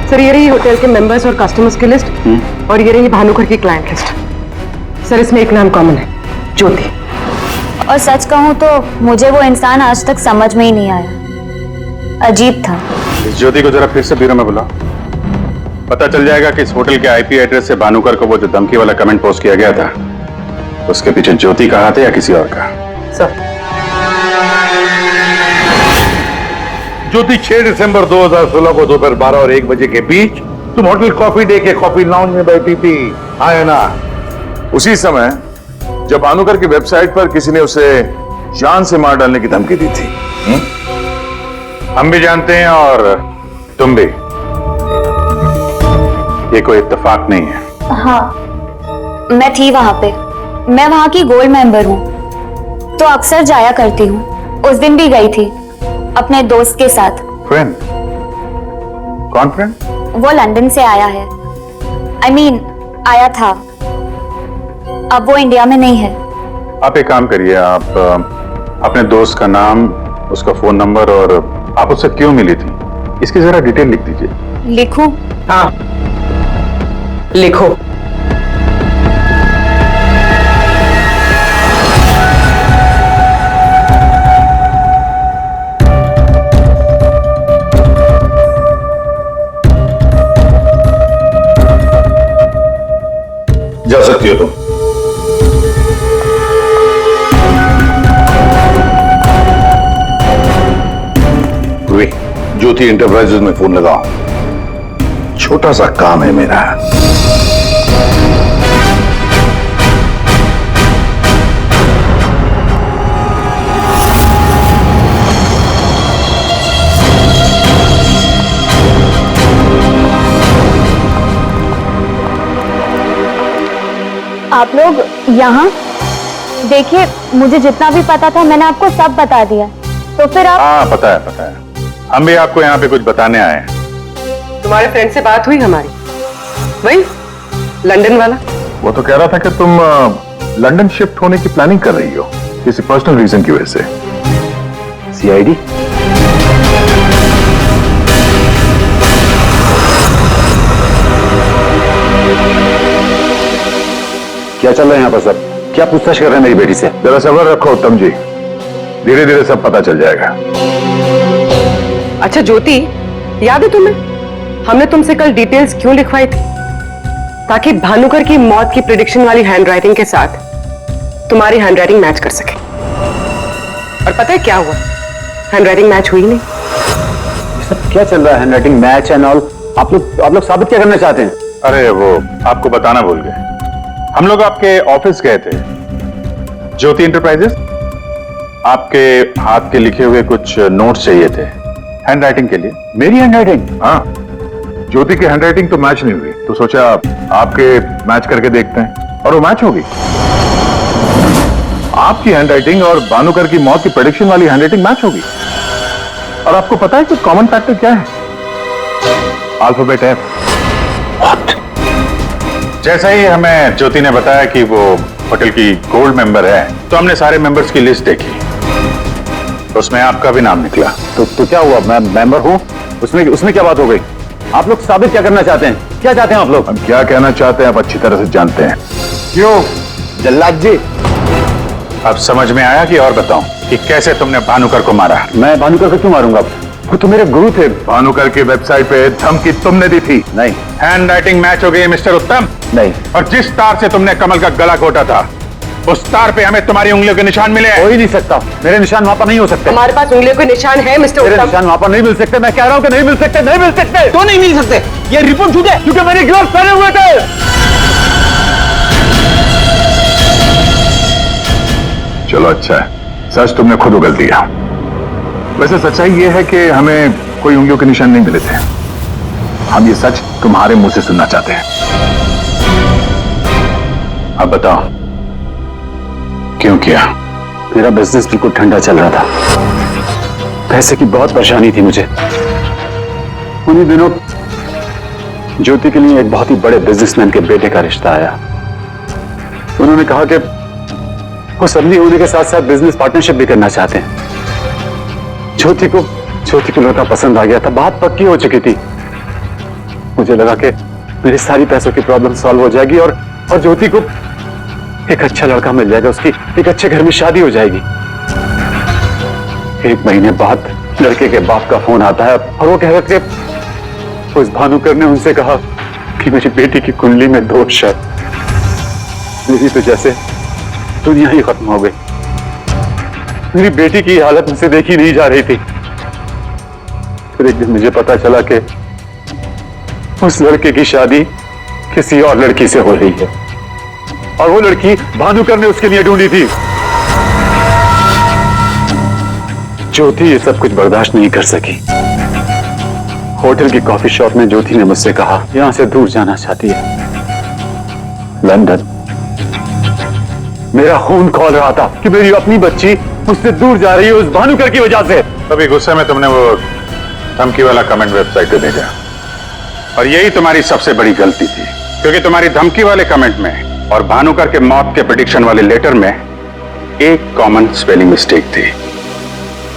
सर ये रही होटल के मेंबर्स और कस्टमर्स की लिस्ट और ये रही भानुकर की क्लाइंट लिस्ट। सर इसमें एक नाम कॉमन है, ज्योति। और सच कहूं तो मुझे वो इंसान आज तक समझ में ही नहीं आया, अजीब था। इस ज्योति को जरा फिर से ब्यूरो में बुलाओ, पता चल जाएगा कि इस होटल के आईपी एड्रेस से भानुकर को वो जो धमकी वाला कमेंट पोस्ट किया गया था उसके पीछे ज्योति का हाथ है या किसी और का। सर ज्योति 6 दिसंबर 2016 को दोपहर 12 और 1 बजे के बीच तुम होटल कॉफी डे के कॉफी लाउंज में बैठी थी, आए ना? उसी समय जब भानुकर की वेबसाइट पर किसी ने उसे जान से मार डालने की धमकी दी थी। हम भी जानते हैं और तुम भी। ये कोई इत्तेफाक नहीं है। हाँ, मैं थी वहां पे। मैं वहां की गोल्ड मेंबर हूँ, तो अक्सर जाया करती हूँ। उस दिन भी गई थी अपने दोस्त के साथ। फ्रेंड? कौन फ्रेंड? वो लंदन से आया है। I mean, आया था। अब वो इंडिया में नहीं है। आप एक काम करिए, आप अपने दोस्त का नाम, उसका फोन नंबर और आप उससे क्यों मिली थी, इसकी जरा डिटेल लिख दीजिए। लिखूं? हाँ, लिखो। जा सकती हो तुम। ज्योति इंटरप्राइजेज में फोन लगाओ, छोटा सा काम है मेरा। आप लोग यहाँ देखिए, मुझे जितना भी पता था मैंने आपको सब बता दिया, तो फिर आप। हाँ, पता है पता है, हम भी आपको यहाँ पे कुछ बताने आए हैं। तुम्हारे फ्रेंड से बात हुई हमारी, वही लंदन वाला। वो तो कह रहा था कि तुम लंदन शिफ्ट होने की प्लानिंग कर रही हो किसी पर्सनल रीजन की वजह से। सीआईडी? क्या चल रहा है यहाँ पर सब? क्या पूछताछ कर रहे हैं मेरी बेटी से? जरा सब्र रखो उत्तम जी, धीरे धीरे सब पता चल जाएगा। अच्छा ज्योति, याद है तुम्हें हमने तुमसे कल डिटेल्स क्यों लिखवाई थी? ताकि भानुकर की मौत की प्रिडिक्शन वाली हैंडराइटिंग के साथ तुम्हारी हैंडराइटिंग मैच कर सके। और पता है क्या हुआ? हैंडराइटिंग मैच हुई नहीं। सब क्या चल रहा है? Handwriting match and all? आप लोग साबित क्या करना चाहते हैं? अरे वो आपको बताना भूल गए, हम लोग आपके ऑफिस गए थे, ज्योति इंटरप्राइजेस। आपके हाथ के लिखे हुए कुछ नोट्स चाहिए थे हैंडराइटिंग के लिए। मेरी हैंडराइटिंग? हाँ, ज्योति की हैंडराइटिंग तो मैच नहीं हुई, तो सोचा आपके मैच करके देखते हैं, और वो मैच होगी। आपकी हैंडराइटिंग और भानुकर की मौत की प्रेडिक्शन वाली हैंडराइटिंग मैच होगी। और आपको पता है कि कॉमन फैक्टर क्या है? Alphabet F. जैसा ही हमें ज्योति ने बताया कि वो होटल की गोल्ड मेंबर है, तो हमने सारे मेंबर्स की लिस्ट देखी, तो उसमें आपका भी नाम निकला। तो क्या हुआ? मैं मेंबर हूं, उसमें क्या बात हो गई? आप लोग साबित क्या करना चाहते हैं? क्या चाहते हैं आप लोग? हम क्या कहना चाहते हैं आप अच्छी तरह से जानते हैं। क्यों जल्लाद जी? अब समझ में आया कि और बताऊं कि कैसे तुमने भानुकर को मारा? मैं भानुकर को क्यों मारूंगा? वो तो मेरे गुरु थे। भानुकर की वेबसाइट पे धमकी तुमने दी थी। नहीं। हैंडराइटिंग मैच हो गई मिस्टर उत्तम। नहीं। और जिस तार से तुमने कमल का गला घोटा था, उस तार पे हमें तुम्हारी उंगलियों के निशान मिले हैं। हो ही नहीं सकता, मेरे निशान वहां पर नहीं हो सकते। हमारे पास उंगलियों के निशान है मिस्टर मेरे उत्तम। निशान वहां पर नहीं मिल सकते। मैं कह रहा हूं कि नहीं मिल सकते, नहीं मिल सकते। तो नहीं मिल सकते, ये रिपोर्ट झूठ है, क्योंकि मैंने ग्लव्स पहने हुए थे। चलो अच्छा है, सच तुमने खुद उगल दिया। वैसे सच्चाई ये है कि हमें कोई उंगलियों के निशान नहीं मिले थे। हम ये सच तुम्हारे मुंह से सुनना चाहते हैं। अब बताओ क्यों किया? मेरा बिजनेस बिल्कुल ठंडा चल रहा था, पैसे की बहुत परेशानी थी मुझे। उन्हीं दिनों ज्योति के लिए एक बहुत ही बड़े बिजनेसमैन के बेटे का रिश्ता आया। उन्होंने कहा कि वो समझी होने के साथ साथ बिजनेस पार्टनरशिप भी करना चाहते हैं। ज्योति को लड़का पसंद आ गया था, बात पक्की हो चुकी थी। मुझे लगा कि मेरी सारी पैसों की प्रॉब्लम सॉल्व हो जाएगी और ज्योति को एक अच्छा लड़का मिल जाएगा, उसकी एक अच्छे घर में शादी हो जाएगी। 1 महीने बाद लड़के के बाप का फोन आता है और वो कह रहा कि उस भानुकर ने उनसे कहा कि मेरी बेटी की कुंडली में दोष है। मेरी तो जैसे दुनिया ही खत्म हो गई। मेरी बेटी की हालत मुझसे देखी नहीं जा रही थी। फिर एक दिन मुझे पता चला कि उस लड़के की शादी किसी और लड़की से हो रही है, और वो लड़की भानुकर ने उसके लिए ढूंढी थी। ज्योति ये सब कुछ बर्दाश्त नहीं कर सकी। होटल की कॉफी शॉप में ज्योति ने मुझसे कहा यहां से दूर जाना चाहती है, लंदन। मेरा खून खौल रहा था कि मेरी अपनी बच्ची मुझसे दूर जा रही है उस भानुकर की वजह से। तभी गुस्से में तुमने वो धमकी वाला कमेंट वेबसाइट पे भेजा, और यही तुम्हारी सबसे बड़ी गलती थी, क्योंकि तुम्हारी धमकी वाले कमेंट में और भानुकर के मौत के प्रेडिक्शन वाले लेटर में एक कॉमन स्पेलिंग मिस्टेक थी,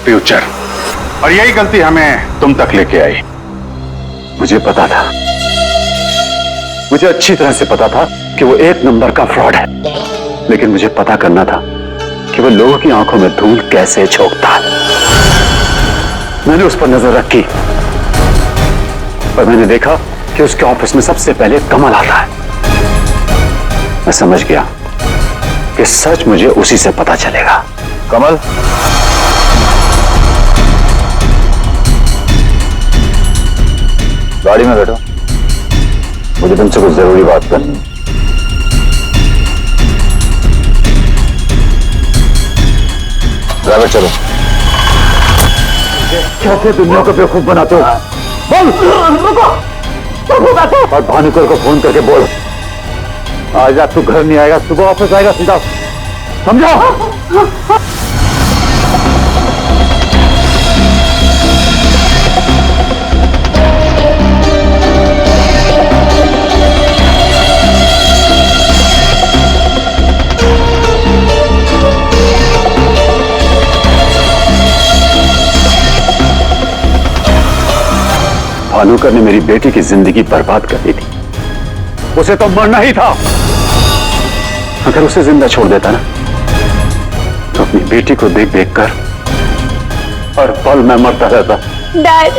फ्यूचर। और यही गलती हमें तुम तक लेके आई। मुझे पता था, मुझे अच्छी तरह से पता था कि वो एक नंबर का फ्रॉड है, लेकिन मुझे पता करना था कि वो लोगों की आंखों में धूल कैसे झोंकता है। मैंने उस पर नजर रखी और मैंने देखा कि उसके ऑफिस में सबसे पहले कमल आता है। मैं समझ गया कि सच मुझे उसी से पता चलेगा। कमल, गाड़ी में बैठो, मुझे तुमसे कुछ जरूरी बात करनी है। ड्राइवर चलो। कैसे दुनिया को बेवकूफ बनाते हो? बोल, और भानुकर को फोन करके बोल आज रात तू घर नहीं आएगा, सुबह ऑफिस आएगा सीधा, समझा? भानुकर ने मेरी बेटी की जिंदगी बर्बाद कर दी थी। उसे तो मरना ही था। अगर उसे जिंदा छोड़ देता ना, तो अपनी बेटी को देख देख कर हर पल मैं मरता रहता। डैड,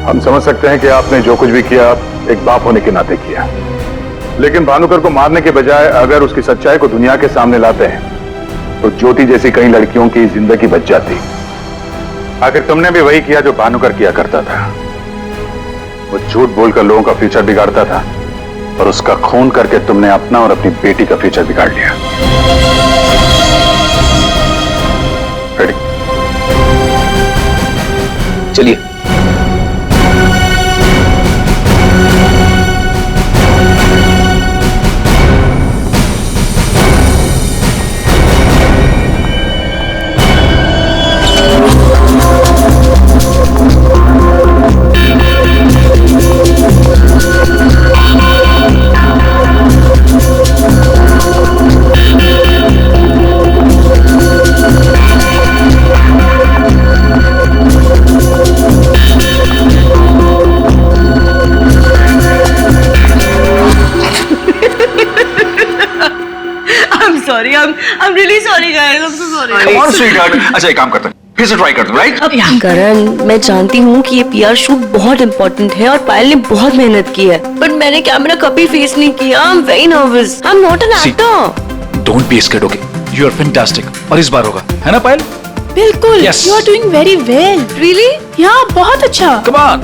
हम समझ सकते हैं कि आपने जो कुछ भी किया एक बाप होने के नाते किया, लेकिन भानुकर को मारने के बजाय अगर उसकी सच्चाई को दुनिया के सामने लाते हैं तो ज्योति जैसी कई लड़कियों की जिंदगी बच जाती। आखिर तुमने भी वही किया जो भानुकर किया करता था। वो झूठ बोलकर लोगों का फ्यूचर बिगाड़ता था, और उसका खून करके तुमने अपना और अपनी बेटी का फ्यूचर बिगाड़ लिया। रेडी? चलिए। I'm really sorry guys, I'm so sorry. Come on, sweetheart. अच्छा एक काम करते हैं, फिर से ट्राई करते हैं, राइट? करण, मैं जानती हूँ कि ये पीआर शूट बहुत इम्पोर्टेंट है और पायल ने बहुत मेहनत की है, पर मैंने कैमरा कभी फेस नहीं किया। I'm very nervous. I'm not an actor. Don't be scared, okay? You are fantastic. और इस बार होगा, है ना पायल? बिल्कुल। Yes. You are doing very well. Really? यहाँ बहुत अच्छा। Come on.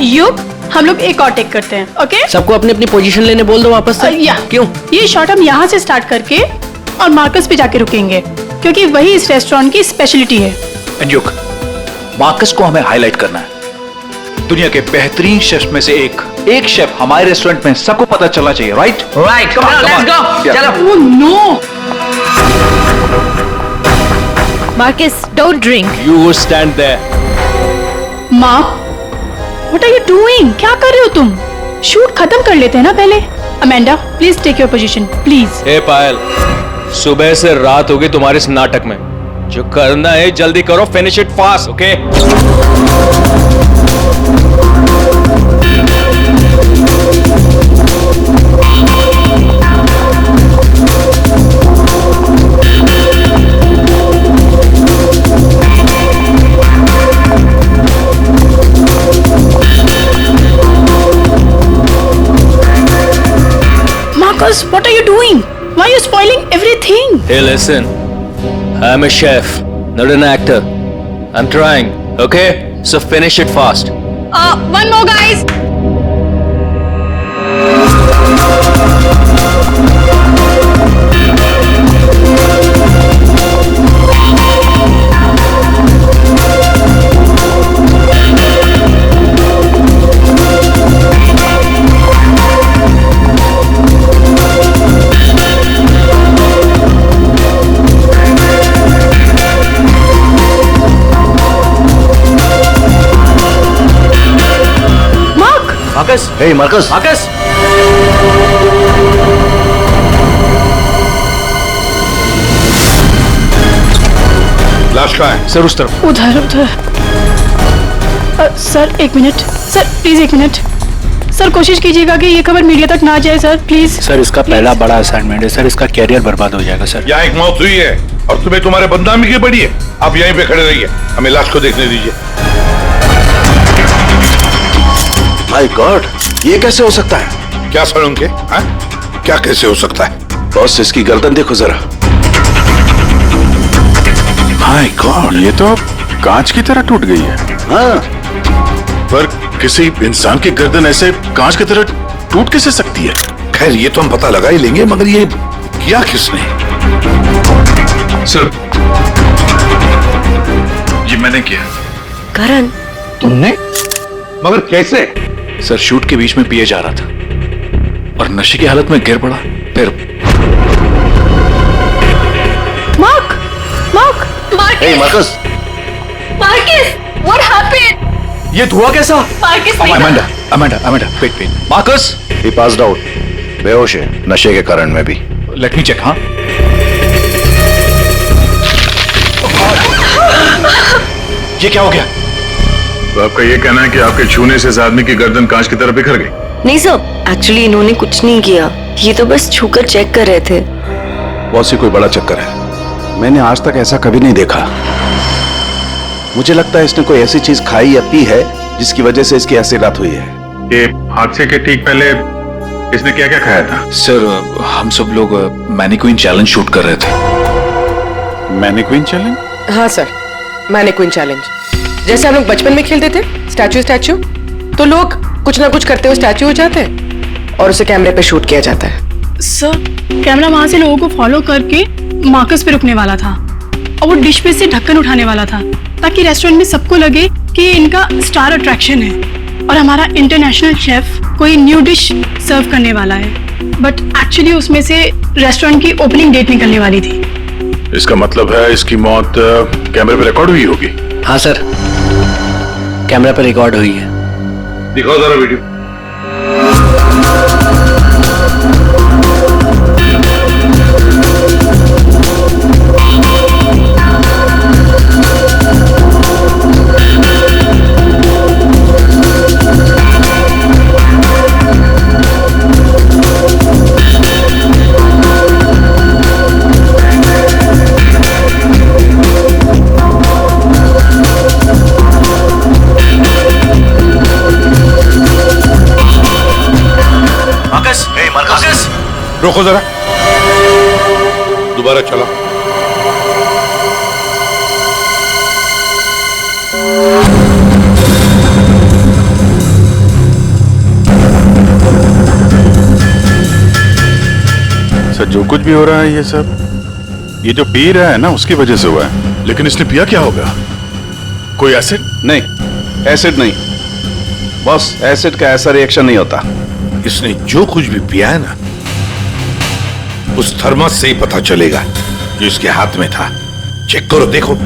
युग, हम लोग एक और टेक करते हैं, ओके? सबको अपनी अपनी पोजीशन लेने बोल दो वापस से। या क्यों? ये शॉट हम यहाँ से स्टार्ट करके और मार्कस पे जाके रुकेंगे, क्योंकि वही इस रेस्टोरेंट की स्पेशलिटी है। एंड युग, मार्कस को हमें हाईलाइट करना है। दुनिया के बेहतरीन शेफ में से एक शेफ हमारे रेस्टोरेंट में सबको पता चलना चाहिए, right? Right, come on, let's go. चलो। Oh no, Marcus, don't drink. You stand there. माँ, व्हाट आर यू डूइंग? क्या कर रहे हो तुम? शूट खत्म कर लेते हैं ना पहले। Amanda, please take your position, please. Hey Payal, सुबह से रात होगी तुम्हारे इस नाटक में। जो करना है जल्दी करो, finish it fast, okay? Marcus, what are you doing? Why are you spoiling everything? Hey, listen. I'm a chef, not an actor. I'm trying, okay? So finish it fast. One more guys. Marcus, hey Marcus, Marcus. लाश कहाँ है? Sir उस तरफ। उधर उधर। Sir एक minute, sir please एक minute. Sir कोशिश कीजिएगा कि ये खबर मीडिया तक ना जाए सर, प्लीज। सर इसका पहला बड़ा असाइनमेंट है सर, इसका कैरियर बर्बाद हो जाएगा सर। यहाँ एक मौत हुई है और तुम्हें तुम्हारे बदनामी की पड़ी है। आप यहीं पे खड़े रहिए, हमें लाश को देखने दीजिए। माय गॉड, ये कैसे हो सकता है? क्या सर उनके? क्या कैसे हो सकता है? बॉस, इसकी गर्दन देखो जरा। माय गॉड, ये तो कांच की तरह टूट गई है। हाँ, पर किसी इंसान की गर्दन ऐसे कांच की तरह टूट कैसे सकती है? खैर ये तो हम पता लगा ही लेंगे, मगर ये किया किसने? सर ये मैंने किया। करण, तुमने? मगर कैसे? सर शूट के बीच में पिए जा रहा था और नशे की हालत में गिर पड़ा, फिर Mark, Mark, hey Marcus, Marcus, what happened? ये धुआं कैसा? Marcus Amanda, Amanda, Amanda, wait. Marcus, he passed out, बेहोश है, नशे के कारण में भी। Let me check. हाँ, ये क्या हो गया? तो आपका ये कहना है कि आपके छूने से इस आदमी की गर्दन कांच की तरह बिखर गई? नहीं सर, एक्चुअली इन्होंने कुछ नहीं किया, ये तो बस छूकर चेक कर रहे थे। बहुत सी कोई बड़ा चक्कर है, मैंने आज तक ऐसा कभी नहीं देखा। मुझे लगता है इसने कोई ऐसी चीज खाई या पी है जिसकी वजह से इसकी ऐसी रात हुई है। ये हादसे के ठीक पहले इसने क्या क्या खाया था? सर हम सब लोग मैनीक्वीन चैलेंज शूट कर रहे थे। Mannequin challenge? हाँ सर, मैनीक्वीन चैलेंज। जैसे हम लोग बचपन में खेलते थे स्टैचू, तो लोग कुछ ना कुछ करते हुए स्टैचू हो जाते हैं और उसे कैमरे पे शूट किया जाता है। सर कैमरा वहां से लोगों को फॉलो करके मार्कस पे रुकने वाला था और वो डिश पे से ढक्कन उठाने वाला था ताकि रेस्टोरेंट में सबको लगे कि ये इनका स्टार अट्रैक्शन है और हमारा इंटरनेशनल शेफ कोई न्यू डिश सर्व करने वाला है। बट एक्चुअली उसमें से रेस्टोरेंट की ओपनिंग डेट निकलने वाली थी। इसका मतलब है इसकी मौत कैमरे पे रिकॉर्ड हुई होगी? हाँ सर, कैमरा पर रिकॉर्ड हुई है। दिखाओ जरा वीडियो। रोको जरा, दोबारा चला। सर जो कुछ भी हो रहा है ये सब, ये जो पी रहा है ना उसकी वजह से हुआ है। लेकिन इसने पिया क्या होगा? कोई एसिड? नहीं, एसिड नहीं बॉस, एसिड का ऐसा रिएक्शन नहीं होता। इसने जो कुछ भी पिया है ना, उस थर्मस से ही पता चलेगा जो इसके हाथ में था। चेक करो, देखो।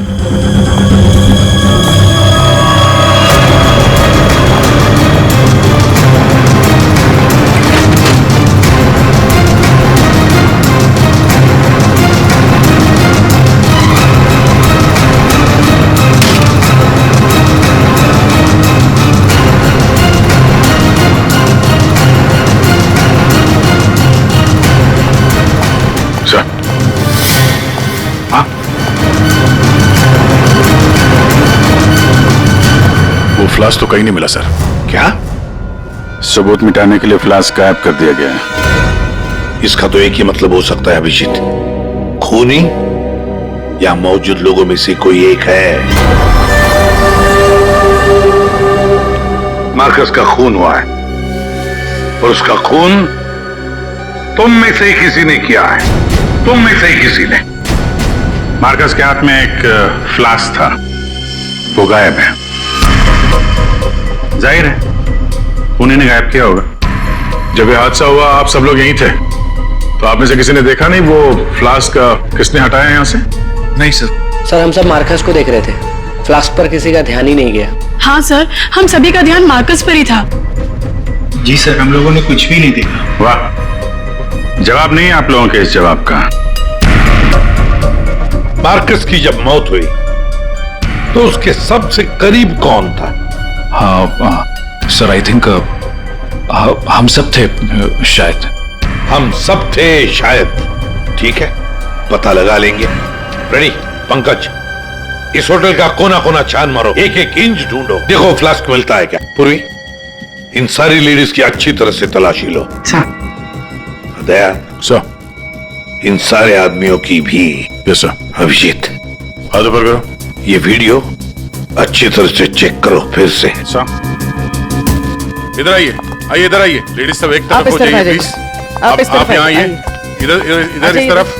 सर, हाँ, वो फ्लास्क तो कहीं नहीं मिला सर। क्या? सबूत मिटाने के लिए फ्लास्क गायब कर दिया गया है। इसका तो एक ही मतलब हो सकता है अभिजीत, खूनी या मौजूद लोगों में से कोई एक है। मार्कस का खून हुआ है और उसका खून तुम में से ही किसी ने किया है। तुम में से ही किसी ने। मार्कस के हाथ में एक फ्लास्क था, वो गायब है। जाहिर है उन्हीं ने गायब किया होगा। जब ये हादसा हुआ आप सब लोग यहीं थे, तो आप में से किसी ने देखा नहीं वो फ्लास्क किसने हटाया यहां से? नहीं सर। सर हम सब मार्कस को देख रहे थे, फ्लास्क पर किसी का ध्यान ही नहीं गया। हाँ सर, हम सभी का ध्यान मार्कस पर ही था। जी सर, हम लोगों ने कुछ भी नहीं देखा। वाह, जवाब नहीं है आप लोगों के इस जवाब का। मार्कस की जब मौत हुई तो उसके सबसे करीब कौन था? हाँ सर, आई थिंक हम सब थे शायद। हम सब थे शायद। ठीक है, पता लगा लेंगे। रेडी पंकज, इस होटल का कोना कोना छान मारो, एक एक इंच ढूंढो, देखो फ्लास्क मिलता है क्या। पूर्वी, इन सारी लेडीज की अच्छी तरह से तलाशी लो। दया सर, इन सारे आदमियों की भी। Yes sir. अभिजीत, हाथ ऊपर करो। ये वीडियो अच्छी तरह से चेक करो फिर से। सर, इधर आइए, आइए इधर आइए। लेडीज सब एक तरफ हो जाइए प्लीज। आप यहाँ आइए, इधर इस तरफ।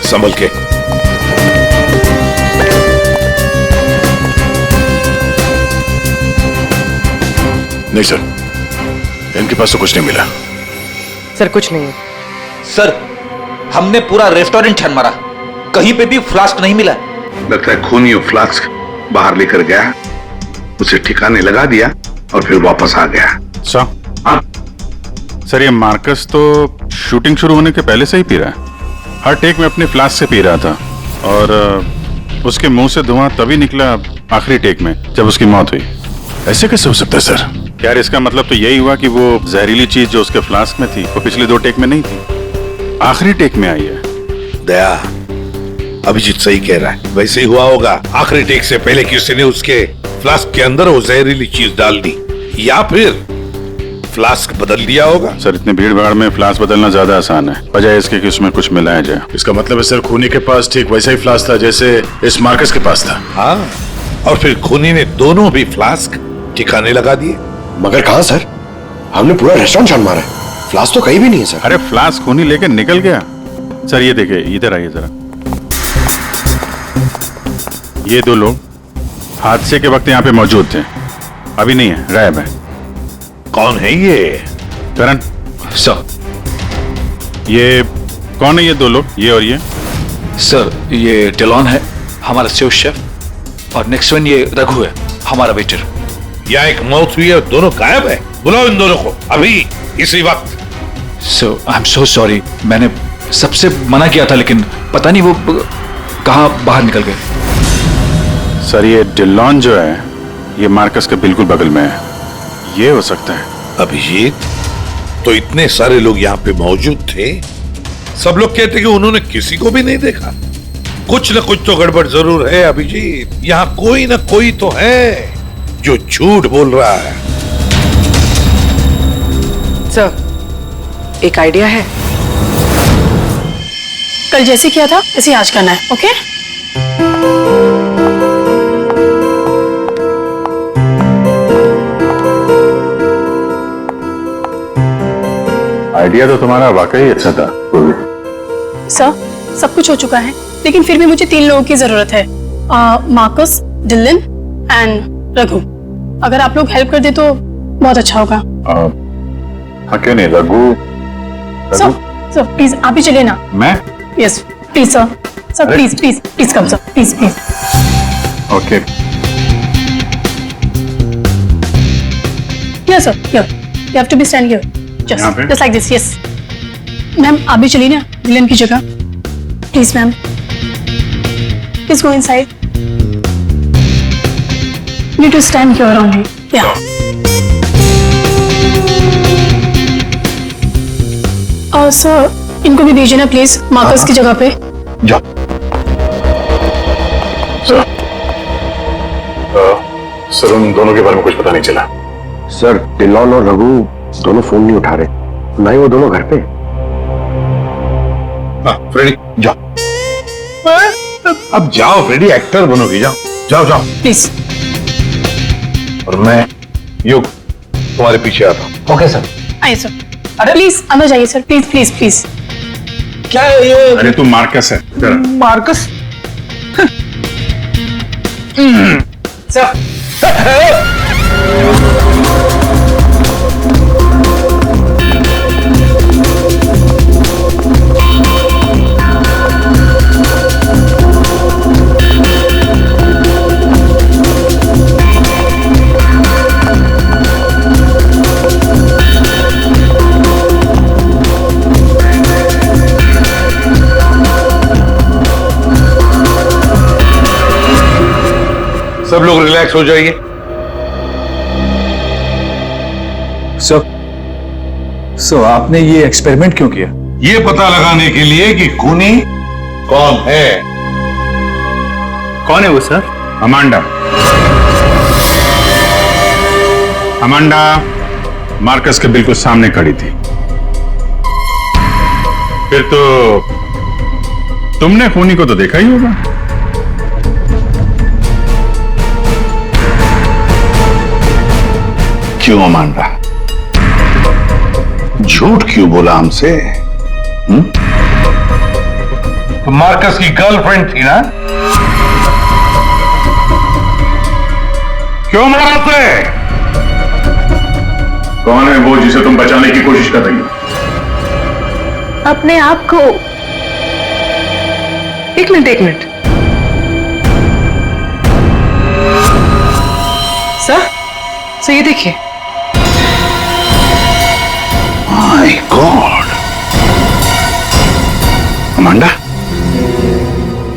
संभल के। नहीं सर, इनके पास तो कुछ नहीं मिला। सर कुछ नहीं है। सर, हमने पूरा रेस्टोरेंट छान मारा, कहीं पे भी फ्लास्क नहीं मिला। लगता है खूनी फ्लास्क बाहर लेकर गया, उसे ठिकाने लगा दिया और फिर वापस आ गया। सर, ये मार्कस तो शूटिंग शुरू होने के पहले से ही पी रहा है। हर टेक में अपने फ्लास्क से पी रहा था और उसके मुंह से धुआं तभी निकला आखिरी टेक में जब उसकी मौत हुई। ऐसे कैसे हो सकता है सर? यार, इसका मतलब तो यही हुआ कि वो जहरीली चीज जो उसके फ्लास्क में थी वो पिछले 2 टेक में नहीं थी, आखिरी टेक में आई है। दया, अभिजीत सही कह रहा है, वैसे ही हुआ होगा। आखिरी टेक से पहले किसी ने उसके फ्लास्क के अंदर वो जहरीली चीज डाल दी, या फिर फ्लास्क बदल दिया होगा। सर, इतनी भीड़ भाड़ में फ्लास्क बदलना ज्यादा आसान है, बजाय इसके कि उसमें कुछ मिलाया जाए। इसका मतलब है सर, खूनी के पास ठीक वैसा ही फ्लास्क था जैसे इस मार्कस के पास था। हाँ, और फिर खूनी ने दोनों भी फ्लास्क ठिकाने लगा दिए। मगर कहाँ सर? हमने पूरा रेस्टोरेंट छान मारा है, फ्लास्क तो कहीं भी नहीं है सर। अरे फ्लास्क खूनी लेके निकल गया। सर ये देखिए, इधर आइए जरा। ये 2 लोग हादसे के वक्त यहाँ पे मौजूद थे, अभी नहीं है, गायब है। कौन है ये? करण सर, ये कौन है ये 2 लोग, ये और ये? सर ये डेलॉन है, हमारा सेफ शेफ, और नेक्स्ट वन ये रघु है, हमारा वेटर। यहाँ एक मौत हुई है, दोनों गायब है। बुलाओ इन दोनों को अभी, इसी वक्त। सो आई एम सो सॉरी, मैंने सबसे मना किया था, लेकिन पता नहीं वो कहाँ बाहर निकल गए। सर, ये डेलॉन जो है ये मार्कस के बिल्कुल बगल में है, ये हो सकता है। अभिजीत, तो इतने सारे लोग यहाँ पे मौजूद थे, सब लोग कहते कि उन्होंने किसी को भी नहीं देखा। कुछ न कुछ तो गड़बड़ जरूर है अभिजीत। यहाँ कोई न कोई तो है जो झूठ बोल रहा है। सर, एक आइडिया है। कल जैसे किया था वैसे आज करना है, ओके? आइडिया तो तुम्हारा वाकई अच्छा था। सर, सब कुछ हो चुका है, लेकिन फिर भी मुझे 3 लोगों की जरूरत है, मार्कस, डिलन एंड रघु। अगर आप लोग हेल्प कर दे तो बहुत अच्छा होगा। हाँ, क्यों नहीं, रघु। सर प्लीज आप ही चलिए ना। मैं? Yes please sir. Sir please please please come sir, please please. Okay. Yes sir, here you have to be stand here, just like this. Yes ma'am, आप भी चलिए ना डिलन की जगह, please ma'am. Please go inside. You need to stand here only. Yeah. Sir, इनको भी भेजिए ना प्लीज, मार्कस की जगह पे। जाओ। सर, उन दोनों के बारे में कुछ पता नहीं चला। सर, डिलॉन और रघु दोनों फोन नहीं उठा रहे, ना ही वो दोनों घर पे। हाँ, फ्रेडी जाओ। अब जाओ फ्रेडी, एक्टर बनोगी, जाओ जाओ जाओ प्लीज। और मैं युग तुम्हारे पीछे आता हूँ। Okay sir. आइए सर। प्लीज अंदर जाइए सर, प्लीज प्लीज प्लीज। क्या है ये? अरे तू मार्कस है। मार्कस? सब लोग रिलैक्स हो जाइए। सो आपने ये एक्सपेरिमेंट क्यों किया? ये पता लगाने के लिए कि खूनी कौन है। कौन है वो सर? अमांडा। अमांडा मार्कस के बिल्कुल सामने खड़ी थी। फिर तो तुमने खूनी को तो देखा ही होगा। क्यों अमांडा, झूठ क्यों बोला हमसे? तो मार्कस की गर्लफ्रेंड थी ना? क्यों मारा उसे? कौन है वो जिसे तुम बचाने की कोशिश कर रही हो? अपने आप को। एक मिनट सर ये देखिए। माय गॉड, अमांडा,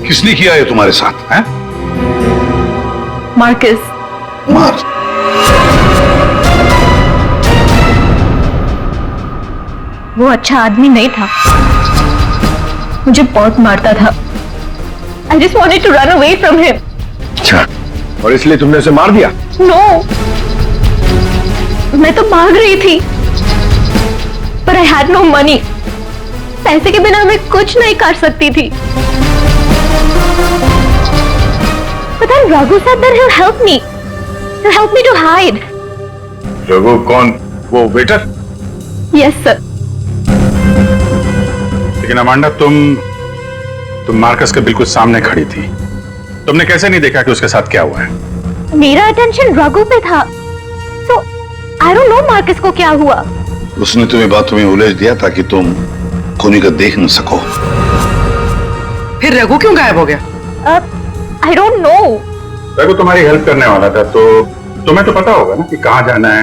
किसने किया है तुम्हारे साथ? हैं? मार्कस। मार्क, वो अच्छा आदमी नहीं था, मुझे बहुत मारता था। I just wanted to run away from him. अच्छा, और इसलिए तुमने उसे मार दिया? No, मैं तो भाग रही थी, पर I had no money. पैसे के बिना मैं कुछ नहीं कर सकती थी। But then Raghu said that he'll help me. He'll help me to hide. Raghu कौन? वो वेटर? Yes, sir. लेकिन अमांडा, तुम मार्कस के बिल्कुल सामने खड़ी थी। तुमने कैसे नहीं देखा कि उसके साथ क्या हुआ है? मेरा अटेंशन रघु पे था, so I don't know Marcus को क्या हुआ। उसने तुम्हें बातों में उलझ दिया ताकि तुम खूनी को देख न सको। फिर रघु क्यों गायब हो गया? I don't know. रघु तुम्हारी हेल्प करने वाला था, तो तुम्हें तो पता होगा ना कि कहाँ जाना है,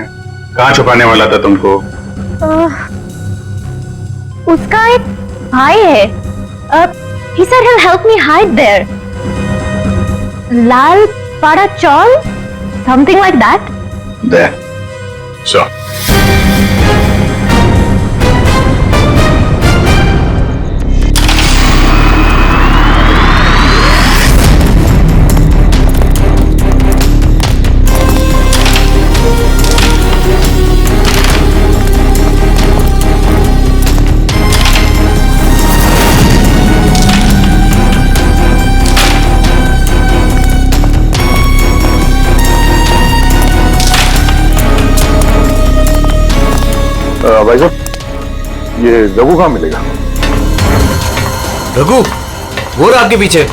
कहाँ छुपाने वाला था तुमको। उसका एक भाई है, he said he'll help me hide there. लाल पाड़ा चौल, something like that. There. So. भाई साहब, ये रघु कहाँ मिलेगा? रघु, वो रहा आपके पीछे।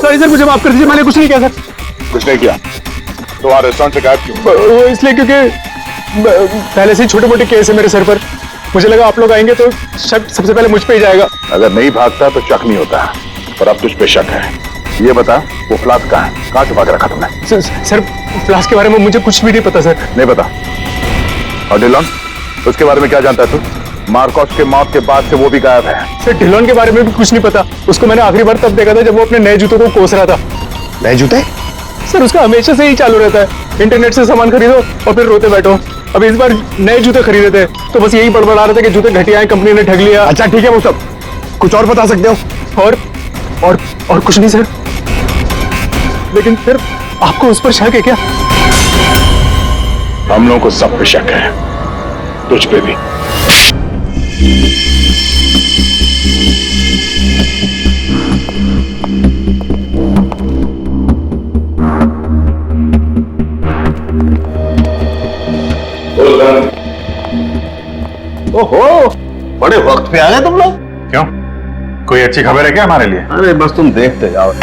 सॉरी सर, मुझे माफ कर दीजिए, मैंने कुछ नहीं किया सर। कुछ नहीं किया? तुम्हारे रेस्टोरेंट से गायब क्यों? वो इसलिए क्योंकि पहले से ही छोटे मोटे केस है मेरे सर पर। मुझे लगा आप लोग आएंगे तो शक सबसे पहले मुझ पे ही जाएगा। अगर नहीं भागता तो शक नहीं होता, पर अब तुझ पे शक है। ये बता, वो फ्लास्क कहाँ है? कहाँ छुपा के रखा तुमने? सर फ्लास्क के बारे में मुझे कुछ भी नहीं पता सर। नहीं पता? और डिलॉन, उसके बारे में क्या जानता है तू? मार्कोस के मौत के बाद से वो भी गायब है। सर डिलॉन के बारे में भी कुछ नहीं पता। उसको मैंने आखिरी बार तब देखा था जब वो अपने नए जूतों को कोस रहा था। नए जूते? सर उसका हमेशा से ही चालू रहता है, इंटरनेट से सामान खरीदो और फिर रोते बैठो। अब इस बार नए जूते खरीदे थे तो बस यही बड़बड़ा रहे थे कि जूते घटिया हैं, कंपनी ने ठग लिया। अच्छा ठीक है, वो सब कुछ और बता सकते हो? और कुछ नहीं सर। लेकिन फिर आपको उस पर शक है क्या? हम लोगों को सब पे शक है, तुझ पे भी। बड़े वक्त पे आ गए तुम लोग। क्यों, कोई अच्छी खबर है क्या हमारे लिए? अरे बस तुम देखते जाओ।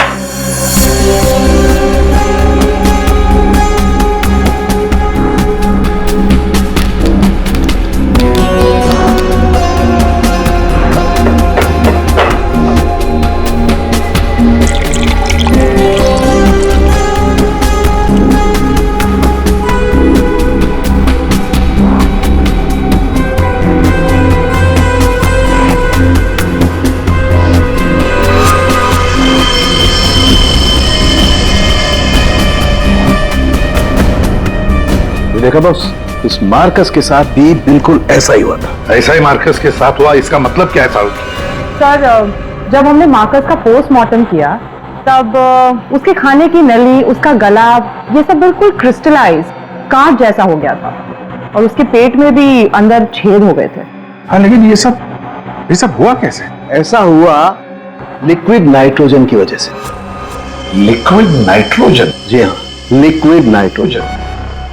देखा बॉस, इस मार्कस के साथ भी बिल्कुल ऐसा ही हुआ था। ऐसा ही मार्कस के साथ हुआ, इसका मतलब क्या है साहब? सर, जब हमने मार्कस का पोस्टमार्टम किया तब उसके खाने की नली, उसका गला, ये सब बिल्कुल क्रिस्टलाइज कांच जैसा हो गया था और उसके पेट में भी अंदर छेद हो गए थे। हाँ, लेकिन ये सब हुआ कैसे? ऐसा हुआ लिक्विड नाइट्रोजन की वजह से। Liquid nitrogen? जी हाँ, लिक्विड नाइट्रोजन।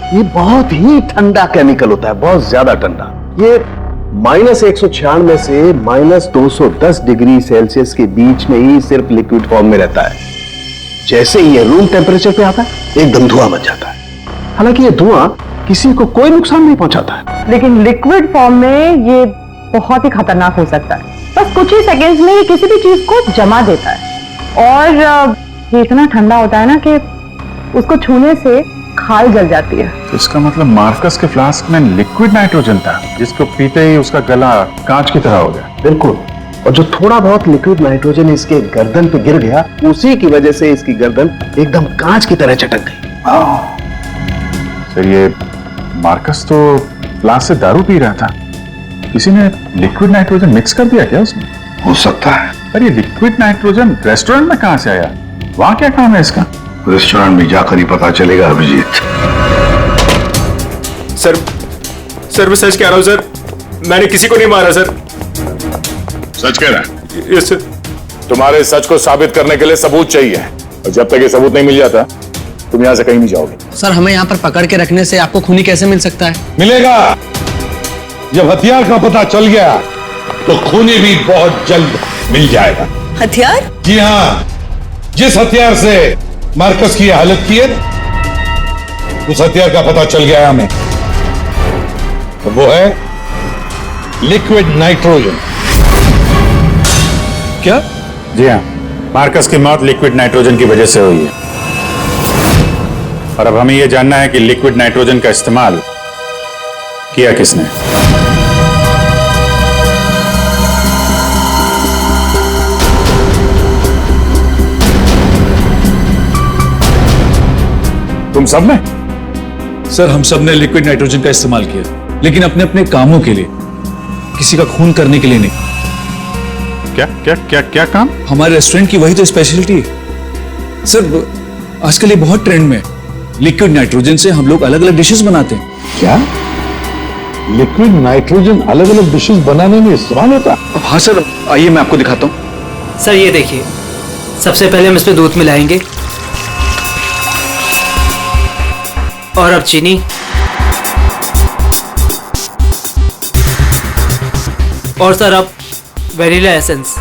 ये बहुत ही ठंडा केमिकल होता है, बहुत ज्यादा ठंडा। ये -196 से -210 डिग्री सेल्सियस के बीच में ही सिर्फ लिक्विड फॉर्म में रहता है। जैसे ही ये रूम टेम्परेचर पे आता है एकदम धुआं बन जाता है। हालांकि ये धुआं किसी को कोई नुकसान नहीं पहुंचाता है, लेकिन लिक्विड फॉर्म में ये बहुत ही खतरनाक हो सकता है। बस कुछ ही सेकेंड्स में ये किसी भी चीज को जमा देता है और ये इतना ठंडा होता है ना कि उसको छूने से खाल जल जाती है। तो इसका मतलब मार्कस के फ्लास्क में लिक्विड नाइट्रोजन था, जिसको पीते ही उसका गला कांच की तरह हो गया। बिल्कुल। और जो थोड़ा बहुत लिक्विड नाइट्रोजन इसके गर्दन पे गिर गया, उसी की वजह से इसकी गर्दन एकदम कांच की तरह चटक गई। सर, ये मार्कस तो फ्लास्क से दारू पी रहा था, किसी ने लिक्विड नाइट्रोजन मिक्स कर दिया क्या उसमें? हो सकता है। पर ये लिक्विड नाइट्रोजन रेस्टोरेंट में कहां से आया? वहां क्या काम है इसका? रेस्टोरेंट में जाकर ही पता चलेगा अभिजीत। सर मैं सच कह रहा हूं सर, मैंने किसी को नहीं मारा सर। सच कह रहा है? Yes sir. तुम्हारे सच को साबित करने के लिए सबूत चाहिए, और जब तक ये सबूत नहीं मिल जाता तुम यहां से कहीं नहीं जाओगे। सर, हमें यहाँ पर पकड़ के रखने से आपको खूनी कैसे मिल सकता है? मिलेगा। जब हथियार का पता चल गया तो खूनी भी बहुत जल्द मिल जाएगा। हथियार? जी हाँ, जिस हथियार से मार्कस की हालत की है, उस हथियार का पता चल गया है हमें। वो है लिक्विड नाइट्रोजन। क्या? जी हाँ, मार्कस की मौत लिक्विड नाइट्रोजन की वजह से हुई है। और अब हमें यह जानना है कि लिक्विड नाइट्रोजन का इस्तेमाल किया किसने। तुम सब ने? सर, हम सब ने लिक्विड नाइट्रोजन का इस्तेमाल किया, लेकिन अपने अपने कामों के लिए, किसी का खून करने के लिए नहीं। क्या क्या क्या क्या काम? हमारे रेस्टोरेंट की वही तो स्पेशलिटी है सर। आजकल ये बहुत ट्रेंड में, लिक्विड नाइट्रोजन से हम लोग अलग अलग डिशेस बनाते हैं। क्या लिक्विड नाइट्रोजन अलग अलग डिशेस बनाने में इस्तेमाल होता है? हाँ सर, आइए मैं आपको दिखाता हूँ। सर, ये देखिए, सबसे पहले हम इसमें दूध मिलाएंगे और अब चीनी और सर अब वेनिला एसेंस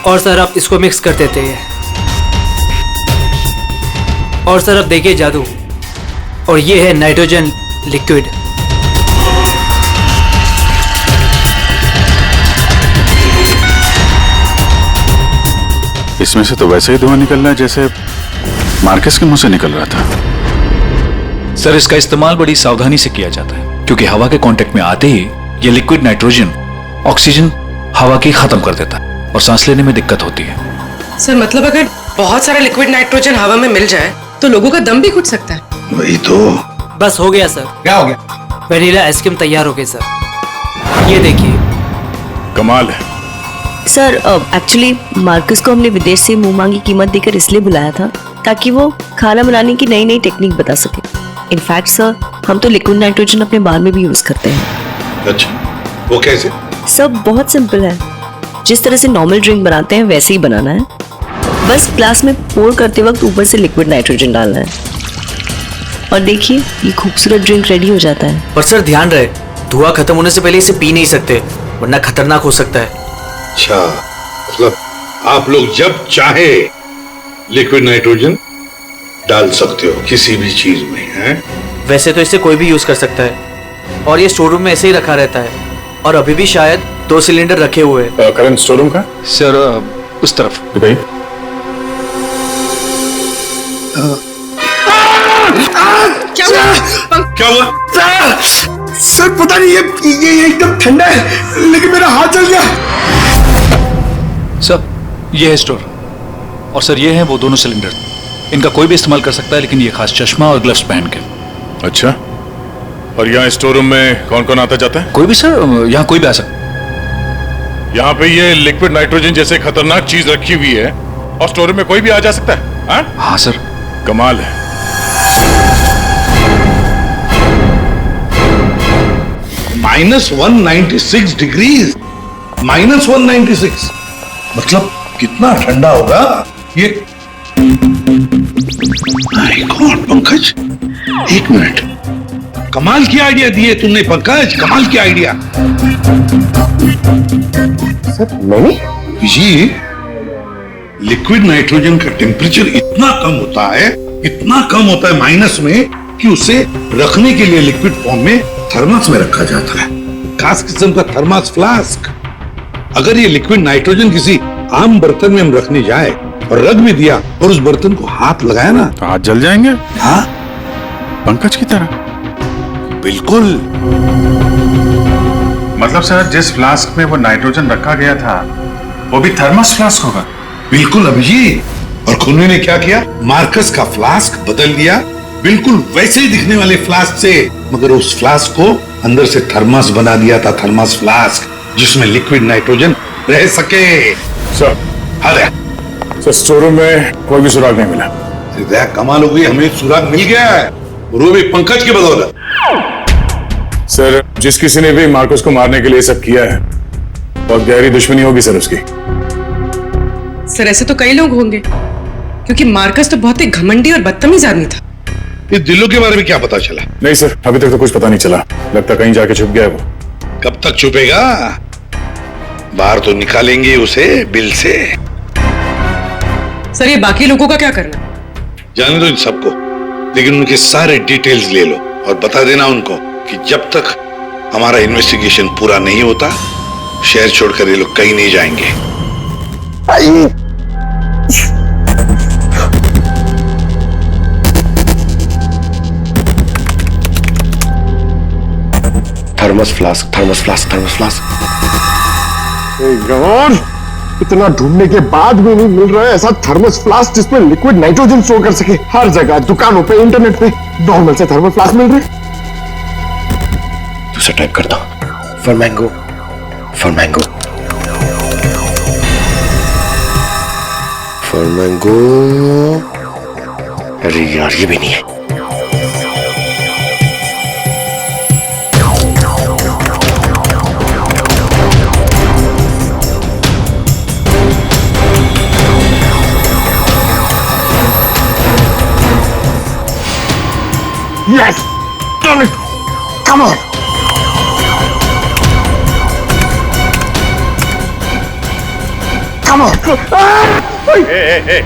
और सर अब इसको मिक्स कर देते हैं। और सर अब देखिए जादू, और ये है नाइट्रोजन लिक्विड। इसमें से तो वैसे ही धुआं निकल रहा है जैसे मार्कस के मुंह से निकल रहा था। सर, इसका इस्तेमाल बड़ी सावधानी से किया जाता है, क्योंकि हवा के कांटेक्ट में आते ही ये लिक्विड नाइट्रोजन ऑक्सीजन हवा की खत्म कर देता है और सांस लेने में दिक्कत होती है। सर, मतलब अगर बहुत सारा लिक्विड नाइट्रोजन हवा में मिल जाए तो लोगों का दम भी घुट सकता है। वही तो। बस हो गया सर। क्या हो गया? वेनिला आइसक्रीम तैयार हो गई सर, ये देखिए। कमाल है। सर, एक्चुअली मार्कस को हमने विदेश से मुंह मांगी कीमत देकर इसलिए बुलाया था ताकि वो खाना बनाने की नई नई टेक्निक बता सके। इनफैक्ट सर, हम तो लिक्विड नाइट्रोजन अपने बार में भी यूज करते हैं। अच्छा, वो कैसे? सब बहुत सिंपल है, जिस तरह से नॉर्मल ड्रिंक बनाते हैं वैसे ही बनाना है। बस ग्लास में पोर करते वक्त ऊपर से लिक्विड नाइट्रोजन डालना है और देखिए ये खूबसूरत ड्रिंक रेडी हो जाता है। पर सर ध्यान रहे, धुआं खत्म होने से पहले इसे पी नहीं सकते, वरना खतरनाक हो सकता है। अच्छा, मतलब आप लोग जब चाहे लिक्विड नाइट्रोजन डाल सकते हो किसी भी चीज में, हैं? वैसे तो इसे कोई भी यूज कर सकता है और ये स्टोर रूम में ऐसे ही रखा रहता है और अभी भी शायद 2 सिलेंडर रखे हुए हैं। करंट स्टोर रूम का सर उस तरफ। भाई क्या हुआ? सर पता नहीं ये एकदम ठंडा है, लेकिन मेरा हाथ जल गया। सर ये है स्टोर और सर ये हैं वो दोनों सिलेंडर। इनका कोई भी इस्तेमाल कर सकता है, लेकिन ये खास चश्मा और ग्लव्स पहन के। अच्छा, और यहाँ स्टोर रूम में कौन कौन आता जाता है? कोई भी सर, यहाँ कोई भी आ सकता है। यहाँ पे ये लिक्विड नाइट्रोजन जैसे खतरनाक चीज रखी हुई है और स्टोर रूम में कोई भी आ जा सकता है? हाँ? हाँ सर। कमाल है। -196 डिग्रीज, -196 मतलब कितना ठंडा होगा ये? माय गॉड पंकज, 1 मिनट, कमाल की आइडिया दिए तुमने पंकज, कमाल की आइडिया। सर मैंने जी, लिक्विड नाइट्रोजन का टेम्परेचर इतना कम होता है, इतना कम होता है माइनस में, कि उसे रखने के लिए लिक्विड फॉर्म में थर्मस में रखा जाता है, खास किस्म का थर्मस फ्लास्क। अगर ये लिक्विड नाइट्रोजन किसी आम बर्तन में हम रखने जाए और रख भी दिया और उस बर्तन को हाथ लगाया ना, तो हाथ जल जाएंगे। हाँ पंकज की तरह। बिल्कुल। मतलब सर, जिस फ्लास्क में वो नाइट्रोजन रखा गया था वो भी थर्मस फ्लास्क होगा? बिल्कुल अभिजीत। और खुन्नी ने क्या किया, मार्कस का फ्लास्क बदल दिया, बिल्कुल वैसे ही दिखने वाले फ्लास्क से, मगर उस फ्लास्क को अंदर से थर्मस बना दिया था, थर्मस फ्लास्क, जिसमें लिक्विड नाइट्रोजन रह सके। सर सर, स्टोर रूम में कोई भी सुराग नहीं मिला। कमाल हो गई, हमें सुराग मिल गया है, वो भी पंकज की बदौलत। सर, जिस किसी ने भी मार्कस को मारने के लिए सब किया है, बहुत गहरी दुश्मनी होगी सर उसकी। सर ऐसे तो कई लोग होंगे, क्योंकि मार्कस तो बहुत ही घमंडी और बदतमीज आदमी था। इस दिल्लो के बारे में क्या पता चला? नहीं सर, अभी तक तो कुछ पता नहीं चला, लगता कहीं जाके छुप गया है वो। कब तक छुपेगा? बाहर तो निकालेंगे उसे बिल से। सर ये बाकी लोगों का क्या करना? जाने दो इन सबको, लेकिन उनके सारे डिटेल्स ले लो और बता देना उनको कि जब तक हमारा इन्वेस्टिगेशन पूरा नहीं होता, शहर छोड़कर ये लोग कहीं नहीं जाएंगे। Thermos flask, thermos flask, thermos flask. इतना ढूंढने के बाद भी नहीं मिल रहा है ऐसा थर्मस फ्लास्क जिसमें लिक्विड नाइट्रोजन स्टोर कर सके। हर जगह, दुकानों पे, इंटरनेट पे नॉर्मल से थर्मस फ्लास्क मिल रहे। दूसरा टाइप करता हूं, for mango, for mango, for mango. अरे यार ये भी नहीं है। Yes! Done it! Come on! Come on! hey.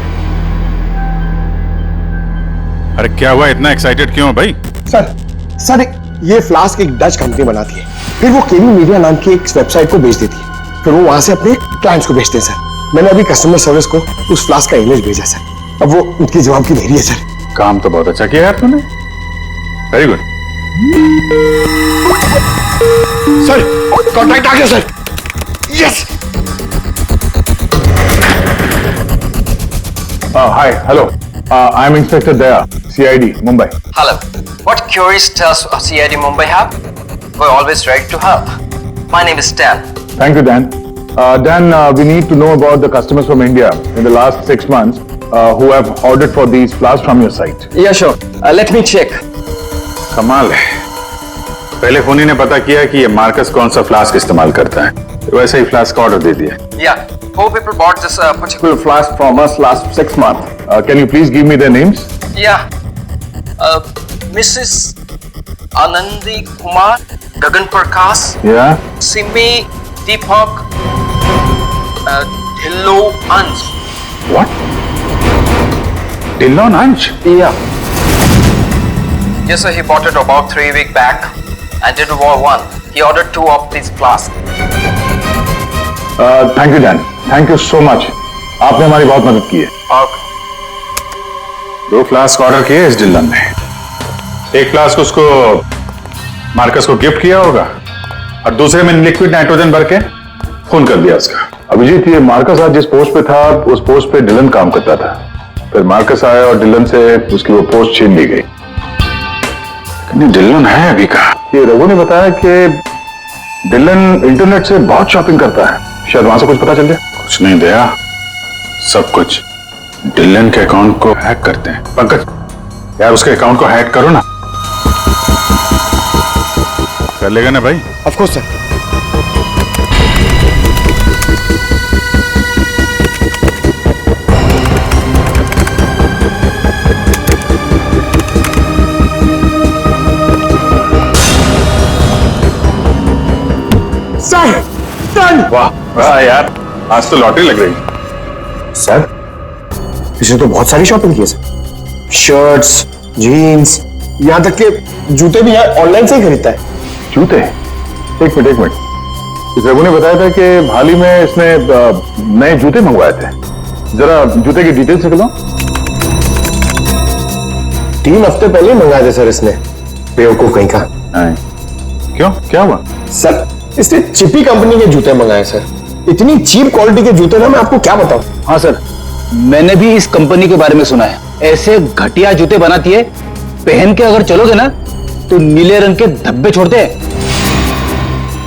अरे क्या हुआ, इतना एक्साइटेड क्यों है भाई? सर ये फ्लास्क एक डच कंपनी बनाती है, फिर वो केवी मीडिया नाम की एक वेबसाइट को बेच देती है, फिर वो वहां से अपने क्लाइंट्स को बेचते हैं सर। मैंने अभी कस्टमर सर्विस को उस फ्लास्क का इमेज भेजा सर, अब वो उनकी जवाब की देरी है सर। काम तो बहुत अच्छा किया यार तूने, वेरी गुड। सर कॉन्टैक्ट आ गया sir. Yes. Hi, hello, I am inspector Daya, CID Mumbai. Hello. What queries does CID Mumbai have? We're always ready to help. My name is Dan. Thank you, Dan. Dan, we need to know about the customers from India in the last 6 months who have ordered for these flasks from your site. Yeah, sure. Let me check. कमाल है, पहले खूनी ने पता किया कि ये Marcus कौन सा फ्लास्क इस्तेमाल करता है, तो वैसे ही फ्लास्क का ऑर्डर दे दिया। Yeah, 4 people bought this particular flask from us last 6 months. Can you please give me their names? Yeah, Mrs. Anandi Kumar, गगन प्रकाश, या सिमी, दीपक, ढिल्लो, अंश। What? Dillon Ansh? Yeah. Yes, sir. He bought it about 3 weeks back and did War 1. He ordered 2 of these flasks. Thank you Dan, thank you so much, आपने हमारी बहुत मदद की है। और 2 flask order किए इस डिलन ने। एक फ्लास्क उसको मार्कस को गिफ्ट किया होगा और दूसरे में लिक्विड नाइट्रोजन भर के खून कर दिया उसका। अभिजीत, ये मार्कस आज जिस पोस्ट पे था उस पोस्ट पे डिलन काम करता था, फिर मार्कस आया और डिलन से उसकी वो पोस्ट छीन ली गई। लेकिन डिलन है अभी का। ये रघु ने बताया कि डिलन इंटरनेट से बहुत शॉपिंग करता है, शायद वहां से कुछ पता चल जाए। कुछ नहीं दया, सब कुछ डिलन के अकाउंट को हैक करते हैं। पंकज यार, उसके अकाउंट को हैक करो ना। कर लेगा ना भाई? Of course sir. वाह वाह यार, आज तो लॉटरी लग रही। सर इसने तो बहुत सारी शॉपिंग की है सर, शर्ट्स, जीन्स, यहाँ तक के जूते भी यहाँ ऑनलाइन से ही खरीदता है। जूते? एक मिनट, इस रघु ने बताया था कि हाल ही में इसने नए जूते मंगवाए थे। जरा जूते की डिटेल्स निकलो। 3 हफ्ते पहले ही मंगाए थे सर इसने, बेवकूफ कहीं का। क्यों, क्या हुआ? सर इसने चिपी कंपनी के जूते मंगाए सर, इतनी चीप क्वालिटी के जूते ना मैं आपको क्या बताऊं। हाँ सर, मैंने भी इस कंपनी के बारे में सुना है। ऐसे घटिया जूते बनाती है, पहन के अगर चलोगे ना तो नीले रंग के धब्बे छोड़ते हैं।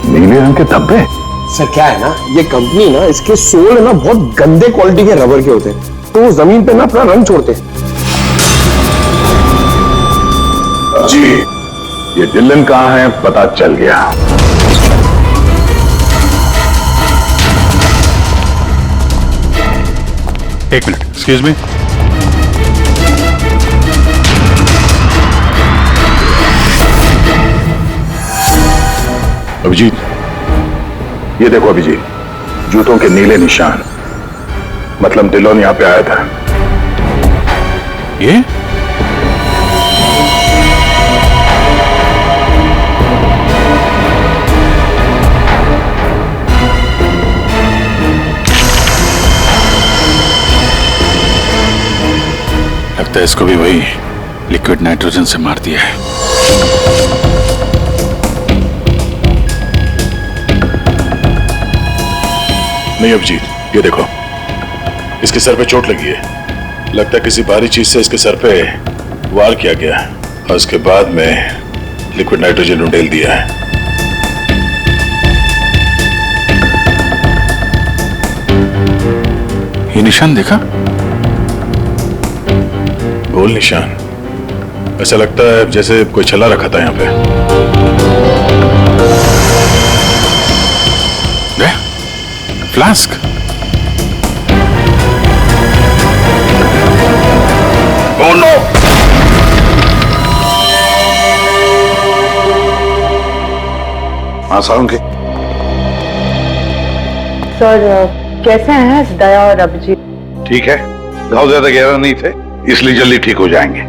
नीले रंग के धब्बे? सर क्या है ना, ये कंपनी ना, इसके सोल है ना बहुत गंदे क्वालिटी के रबर के होते हैं, तो वो जमीन पे ना अपना रंग छोड़ते हैं। जी, ये डिलन कहाँ है पता चल गया। एक मिनट, एक्सक्यूज मी। अभिजीत, ये देखो अभिजीत, जूतों के नीले निशान, मतलब डिलोन यहां पे आया था। ये लगता है इसको भी वही लिक्विड नाइट्रोजन से मार दिया है। नहीं अभिजीत, ये देखो, इसके सर पे चोट लगी है। लगता है किसी भारी चीज से इसके सर पे वार किया गया और उसके बाद में लिक्विड नाइट्रोजन उंडेल दिया है। ये निशान देखा? गोल निशान। ऐसा लगता है जैसे कोई छल्ला रखा था यहाँ पे। फ्लास्क। Oh no! हाँ सालुंकी। सर कैसे हैं दया और अभिजीत? ठीक है, घाव ज्यादा गहरा नहीं थे इसलिए जल्दी ठीक हो जाएंगे।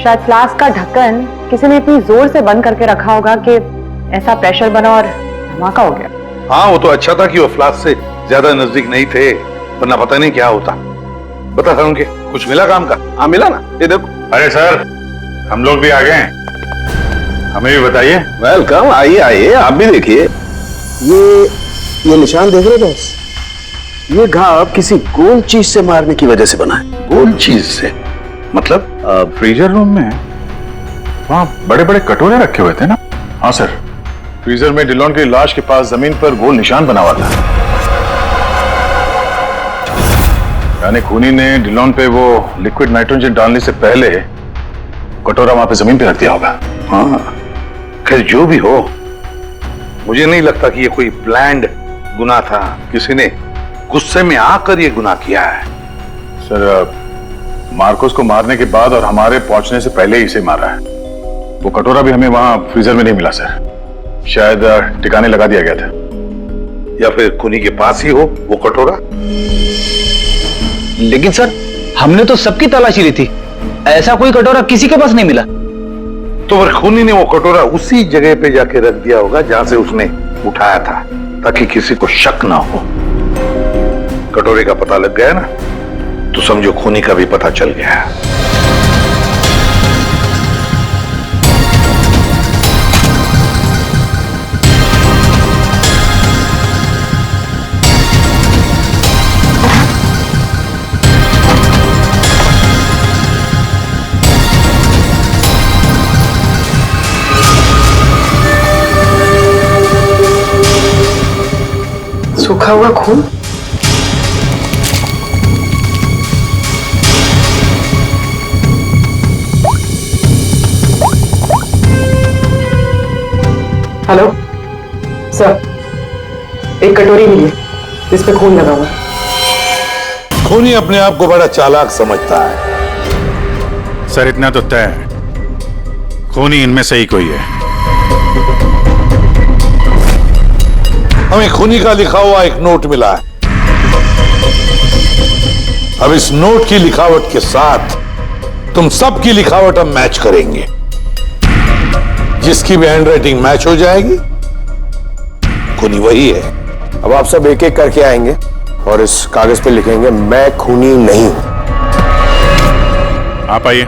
शायद फ्लास्क का ढक्कन किसी ने इतनी जोर से बंद करके रखा होगा कि ऐसा प्रेशर बना और धमाका हो गया। हाँ, वो तो अच्छा था कि वो फ्लास्क से ज्यादा नजदीक नहीं थे, वरना पता नहीं क्या होता। बता था उनके कुछ मिला काम का? हाँ मिला ना, ये देखो। अरे सर, हम लोग भी आ गए हैं, हमें भी बताइए। वेलकम, आइए आइए, आप भी देखिए। ये निशान देख रहे हो बॉस? ये घाव किसी गोल चीज से मारने की वजह से बना है। गोल चीज से मतलब? फ्रीजर रूम में वहां बड़े बड़े कटोरे रखे हुए थे ना? हाँ सर, फ्रीजर में डिलोन की लाश के पास जमीन पर गोल निशान बना हुआ था। यानी खूनी ने डिलोन पे वो लिक्विड नाइट्रोजन डालने से पहले कटोरा वहां पे जमीन पे रख दिया होगा। हाँ, खैर जो भी हो, मुझे नहीं लगता कि ये कोई प्लान्ड गुनाह था। किसी ने गुस्से में आकर ये गुनाह किया है। सर, मार्कोस को मारने के बाद और हमारे पहुंचने से पहले ही इसे मारा है। वो कटोरा भी हमें वहां फ्रीजर में नहीं मिला सर। शायद ठिकाने लगा दिया गया था, या फिर खूनी के पास ही हो वो कटोरा। लेकिन सर, हमने तो सबकी तलाशी ली थी, ऐसा कोई कटोरा किसी के पास नहीं मिला। तो फिर खूनी ने वो कटोरा उसी जगह पे जाके रख दिया होगा जहां से उसने उठाया था, ताकि किसी को शक ना हो। कटोरे का पता लग गया ना, तो समझो खूनी का भी पता चल गया। सूखा हुआ खून। हेलो सर, एक कटोरी मिली है जिस पे खून लगा हुआ है। खूनी अपने आप को बड़ा चालाक समझता है। सर इतना तो तय है, खूनी इनमें से ही कोई है। हमें खूनी का लिखा हुआ एक नोट मिला है। अब इस नोट की लिखावट के साथ तुम सबकी लिखावट हम मैच करेंगे। जिसकी भी हैंडराइटिंग मैच हो जाएगी, खूनी वही है। अब आप सब एक एक करके आएंगे और इस कागज पे लिखेंगे, मैं खूनी नहीं हूं। आप आइए।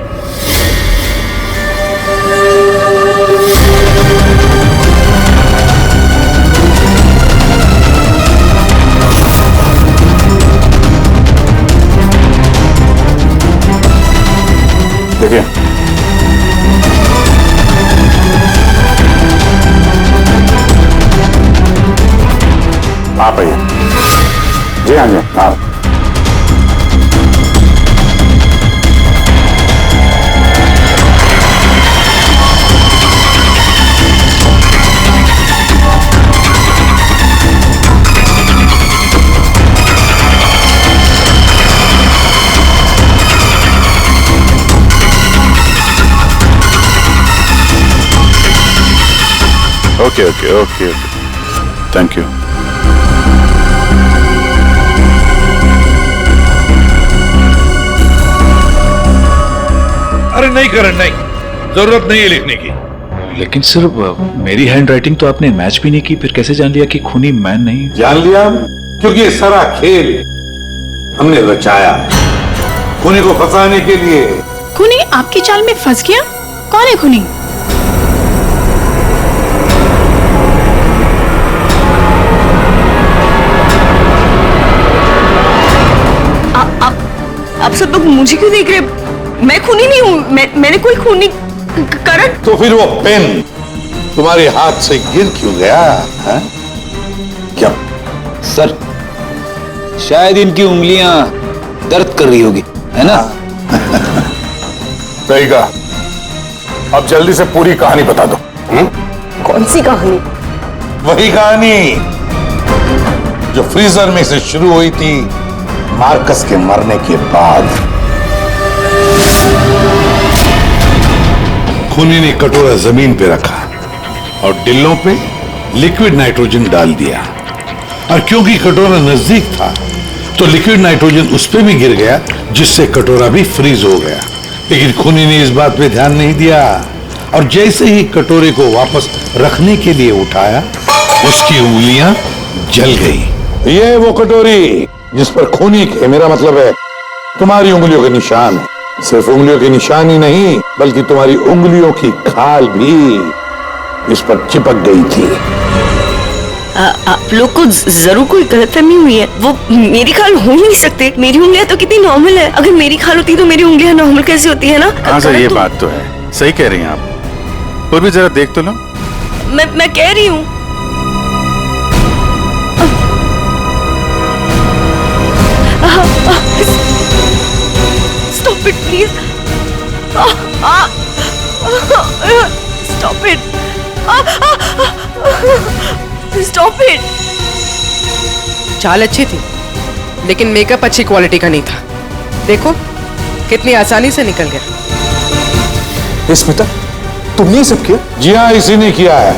देखिए, आप आइए। जी हाँ जी, आप। Okay okay okay okay, thank you. अरे नहीं करण, नहीं, जरूरत नहीं है लिखने की। लेकिन सर मेरी हैंडराइटिंग तो आपने मैच भी नहीं की, फिर कैसे जान लिया कि खूनी मैं नहीं? जान लिया क्योंकि ये सारा खेल हमने रचाया खूनी को फंसाने के लिए। खूनी आपकी चाल में फंस गया? कौन है खूनी? आप सब लोग मुझे क्यों देख रहे? मैं खूनी नहीं हूँ, मैंने कोई खूनी करण। तो फिर वो पेन तुम्हारे हाथ से गिर क्यों गया है? क्या सर, शायद इनकी उंगलियां दर्द कर रही होगी, है ना? सही कहा। अब जल्दी से पूरी कहानी बता दो। कौन सी कहानी? वही कहानी जो फ्रीजर में से शुरू हुई थी मार्कस के मरने के बाद। खूनी ने कटोरा जमीन पे रखा और डिल्लों पे लिक्विड नाइट्रोजन डाल दिया, और क्योंकि कटोरा नजदीक था तो लिक्विड नाइट्रोजन उस पे भी गिर गया, जिससे कटोरा भी फ्रीज हो गया। लेकिन खूनी ने इस बात पे ध्यान नहीं दिया, और जैसे ही कटोरे को वापस रखने के लिए उठाया, उसकी उंगलियां जल गई। ये वो कटोरी जिस पर खूनी के, मेरा मतलब है तुम्हारी उंगलियों के निशान है। सिर्फ उंगलियों के निशान ही नहीं, बल्कि तुम्हारी उंगलियों की खाल भी इस पर चिपक गई थी। आप लोग को जरूर कोई गलतफहमी हुई है। वो मेरी खाल हो ही नहीं सकते। मेरी उंगलियां तो कितनी नॉर्मल है। अगर मेरी खाल होती तो मेरी उंगलियां नॉर्मल कैसे होती है ना? हाँ सर, ये बात तो है, सही कह रही हैं आप। और भी जरा देख तो लो। मैं कह रही हूँ। Stop it, please. Stop it. Stop it. चाल अच्छी थी, लेकिन मेकअप अच्छी क्वालिटी का नहीं था। देखो कितनी आसानी से निकल गया। स्मिता, तुमने ये सब किया? जी हाँ, इसी ने किया है।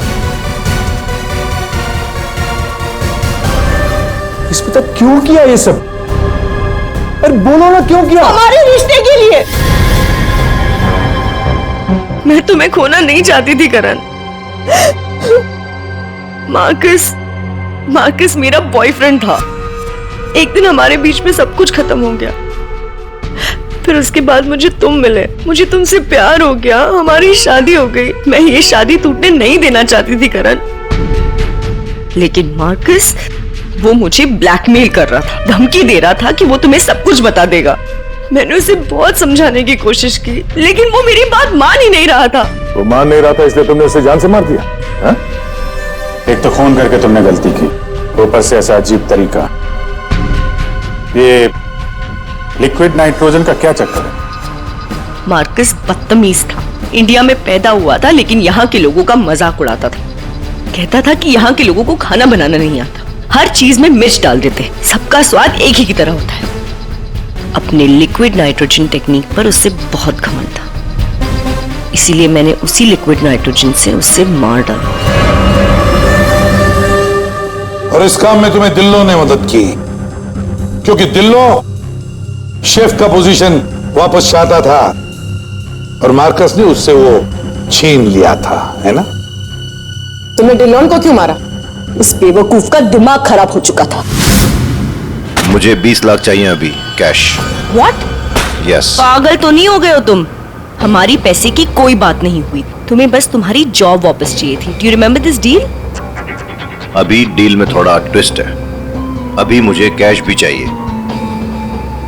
स्मिता क्यों किया ये सब? अरे बोलो ना क्यों किया? हमारे रिश्ते के लिए। मैं तुम्हें खोना नहीं चाहती थी करण। मार्कस मेरा बॉयफ्रेंड था। एक दिन हमारे बीच में सब कुछ खत्म हो गया। फिर उसके बाद मुझे तुम मिले, मुझे तुमसे प्यार हो गया, हमारी शादी हो गई। मैं ये शादी टूटने नहीं देना चाहती थी करण, लेकिन मार्कस वो मुझे ब्लैकमेल कर रहा था, धमकी दे रहा था कि वो तुम्हें सब कुछ बता देगा। मैंने उसे बहुत समझाने की कोशिश की, लेकिन वो मेरी बात मान ही नहीं रहा था। वो मान नहीं रहा था इसलिए तुमने उसे जान से मार दिया? हा? एक तो खून करके तुमने गलती की, ऊपर से ऐसा अजीब तरीका। ये लिक्विड नाइट्रोजन का क्या चक्कर है? मार्कस बदतमीज था। इंडिया में पैदा हुआ था, लेकिन यहाँ के लोगों का मजाक उड़ाता था। कहता था कि यहाँ के लोगों को खाना बनाना नहीं आता, हर चीज में मिर्च डाल देते, सबका स्वाद एक ही की तरह होता है। अपने लिक्विड नाइट्रोजन टेक्निक पर उससे बहुत घमंड था, इसीलिए मैंने उसी लिक्विड नाइट्रोजन से उसे मार डाला। और इस काम में तुम्हें दिल्लो ने मदद की, क्योंकि दिल्लो शेफ का पोजीशन वापस चाहता था और मार्कस ने उससे वो छीन लिया था, है ना? तुमने डिलोन को क्यों मारा? इस बेवकूफ का दिमाग खराब हो चुका था। मुझे 20 लाख चाहिए अभी, कैश। What? यस। पागल तो नहीं हो गए हो तुम? हमारी पैसे की कोई बात नहीं हुई, तुम्हें बस तुम्हारी जॉब वापस चाहिए थी। Do you remember this deal? अभी डील में थोड़ा ट्विस्ट है, अभी मुझे कैश भी चाहिए,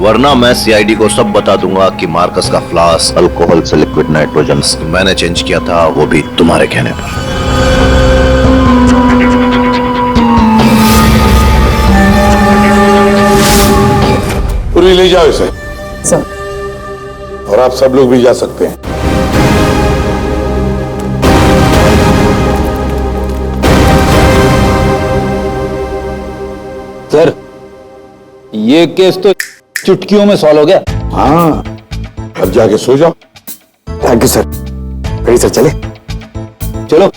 वरना मैं सीआईडी को सब बता दूंगा कि मार्कस का फ्लास्क अल्कोहल से लिक्विड नाइट्रोजन मैंने चेंज किया था, वो भी तुम्हारे कहने पर। पूरी ले जाओ इसे। सर। और आप सब लोग भी जा सकते हैं। सर, ये केस तो चुटकियों में सॉल्व हो गया। हाँ, अब जाके सो जाओ। Thank you sir. Ready sir, चले? चलो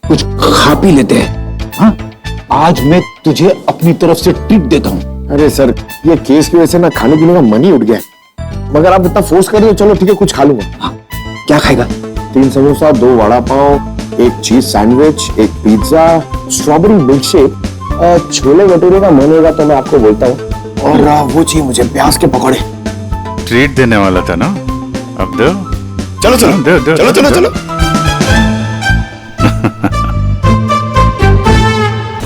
कुछ खा पी लेते हैं। हाँ, आज मैं तुझे अपनी तरफ से ट्रीट देता हूँ। अरे सर, ये केस की वजह से ना खाने पीने का मन ही उठ गया है। मगर आप इतना फोर्स कर रहे हो, चलो ठीक है, कुछ खा लूंगा। हाँ, क्या खाएगा? 3 samosa, 2 vada pav, 1 cheese sandwich, 1 pizza, strawberry milk shake, chole bhature का मन होगा तो मैं आपको बोलता हूँ, और वो चाहिए मुझे प्याज के पकौड़े। ट्रीट देने वाला था ना, अब दो। चलो चलो दो, चलो चलो चलो।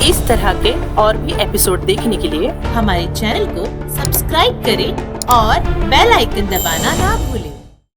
इस तरह के और भी एपिसोड देखने के लिए हमारे चैनल को सब्सक्राइब करें और बेल आइकन दबाना ना भूलें।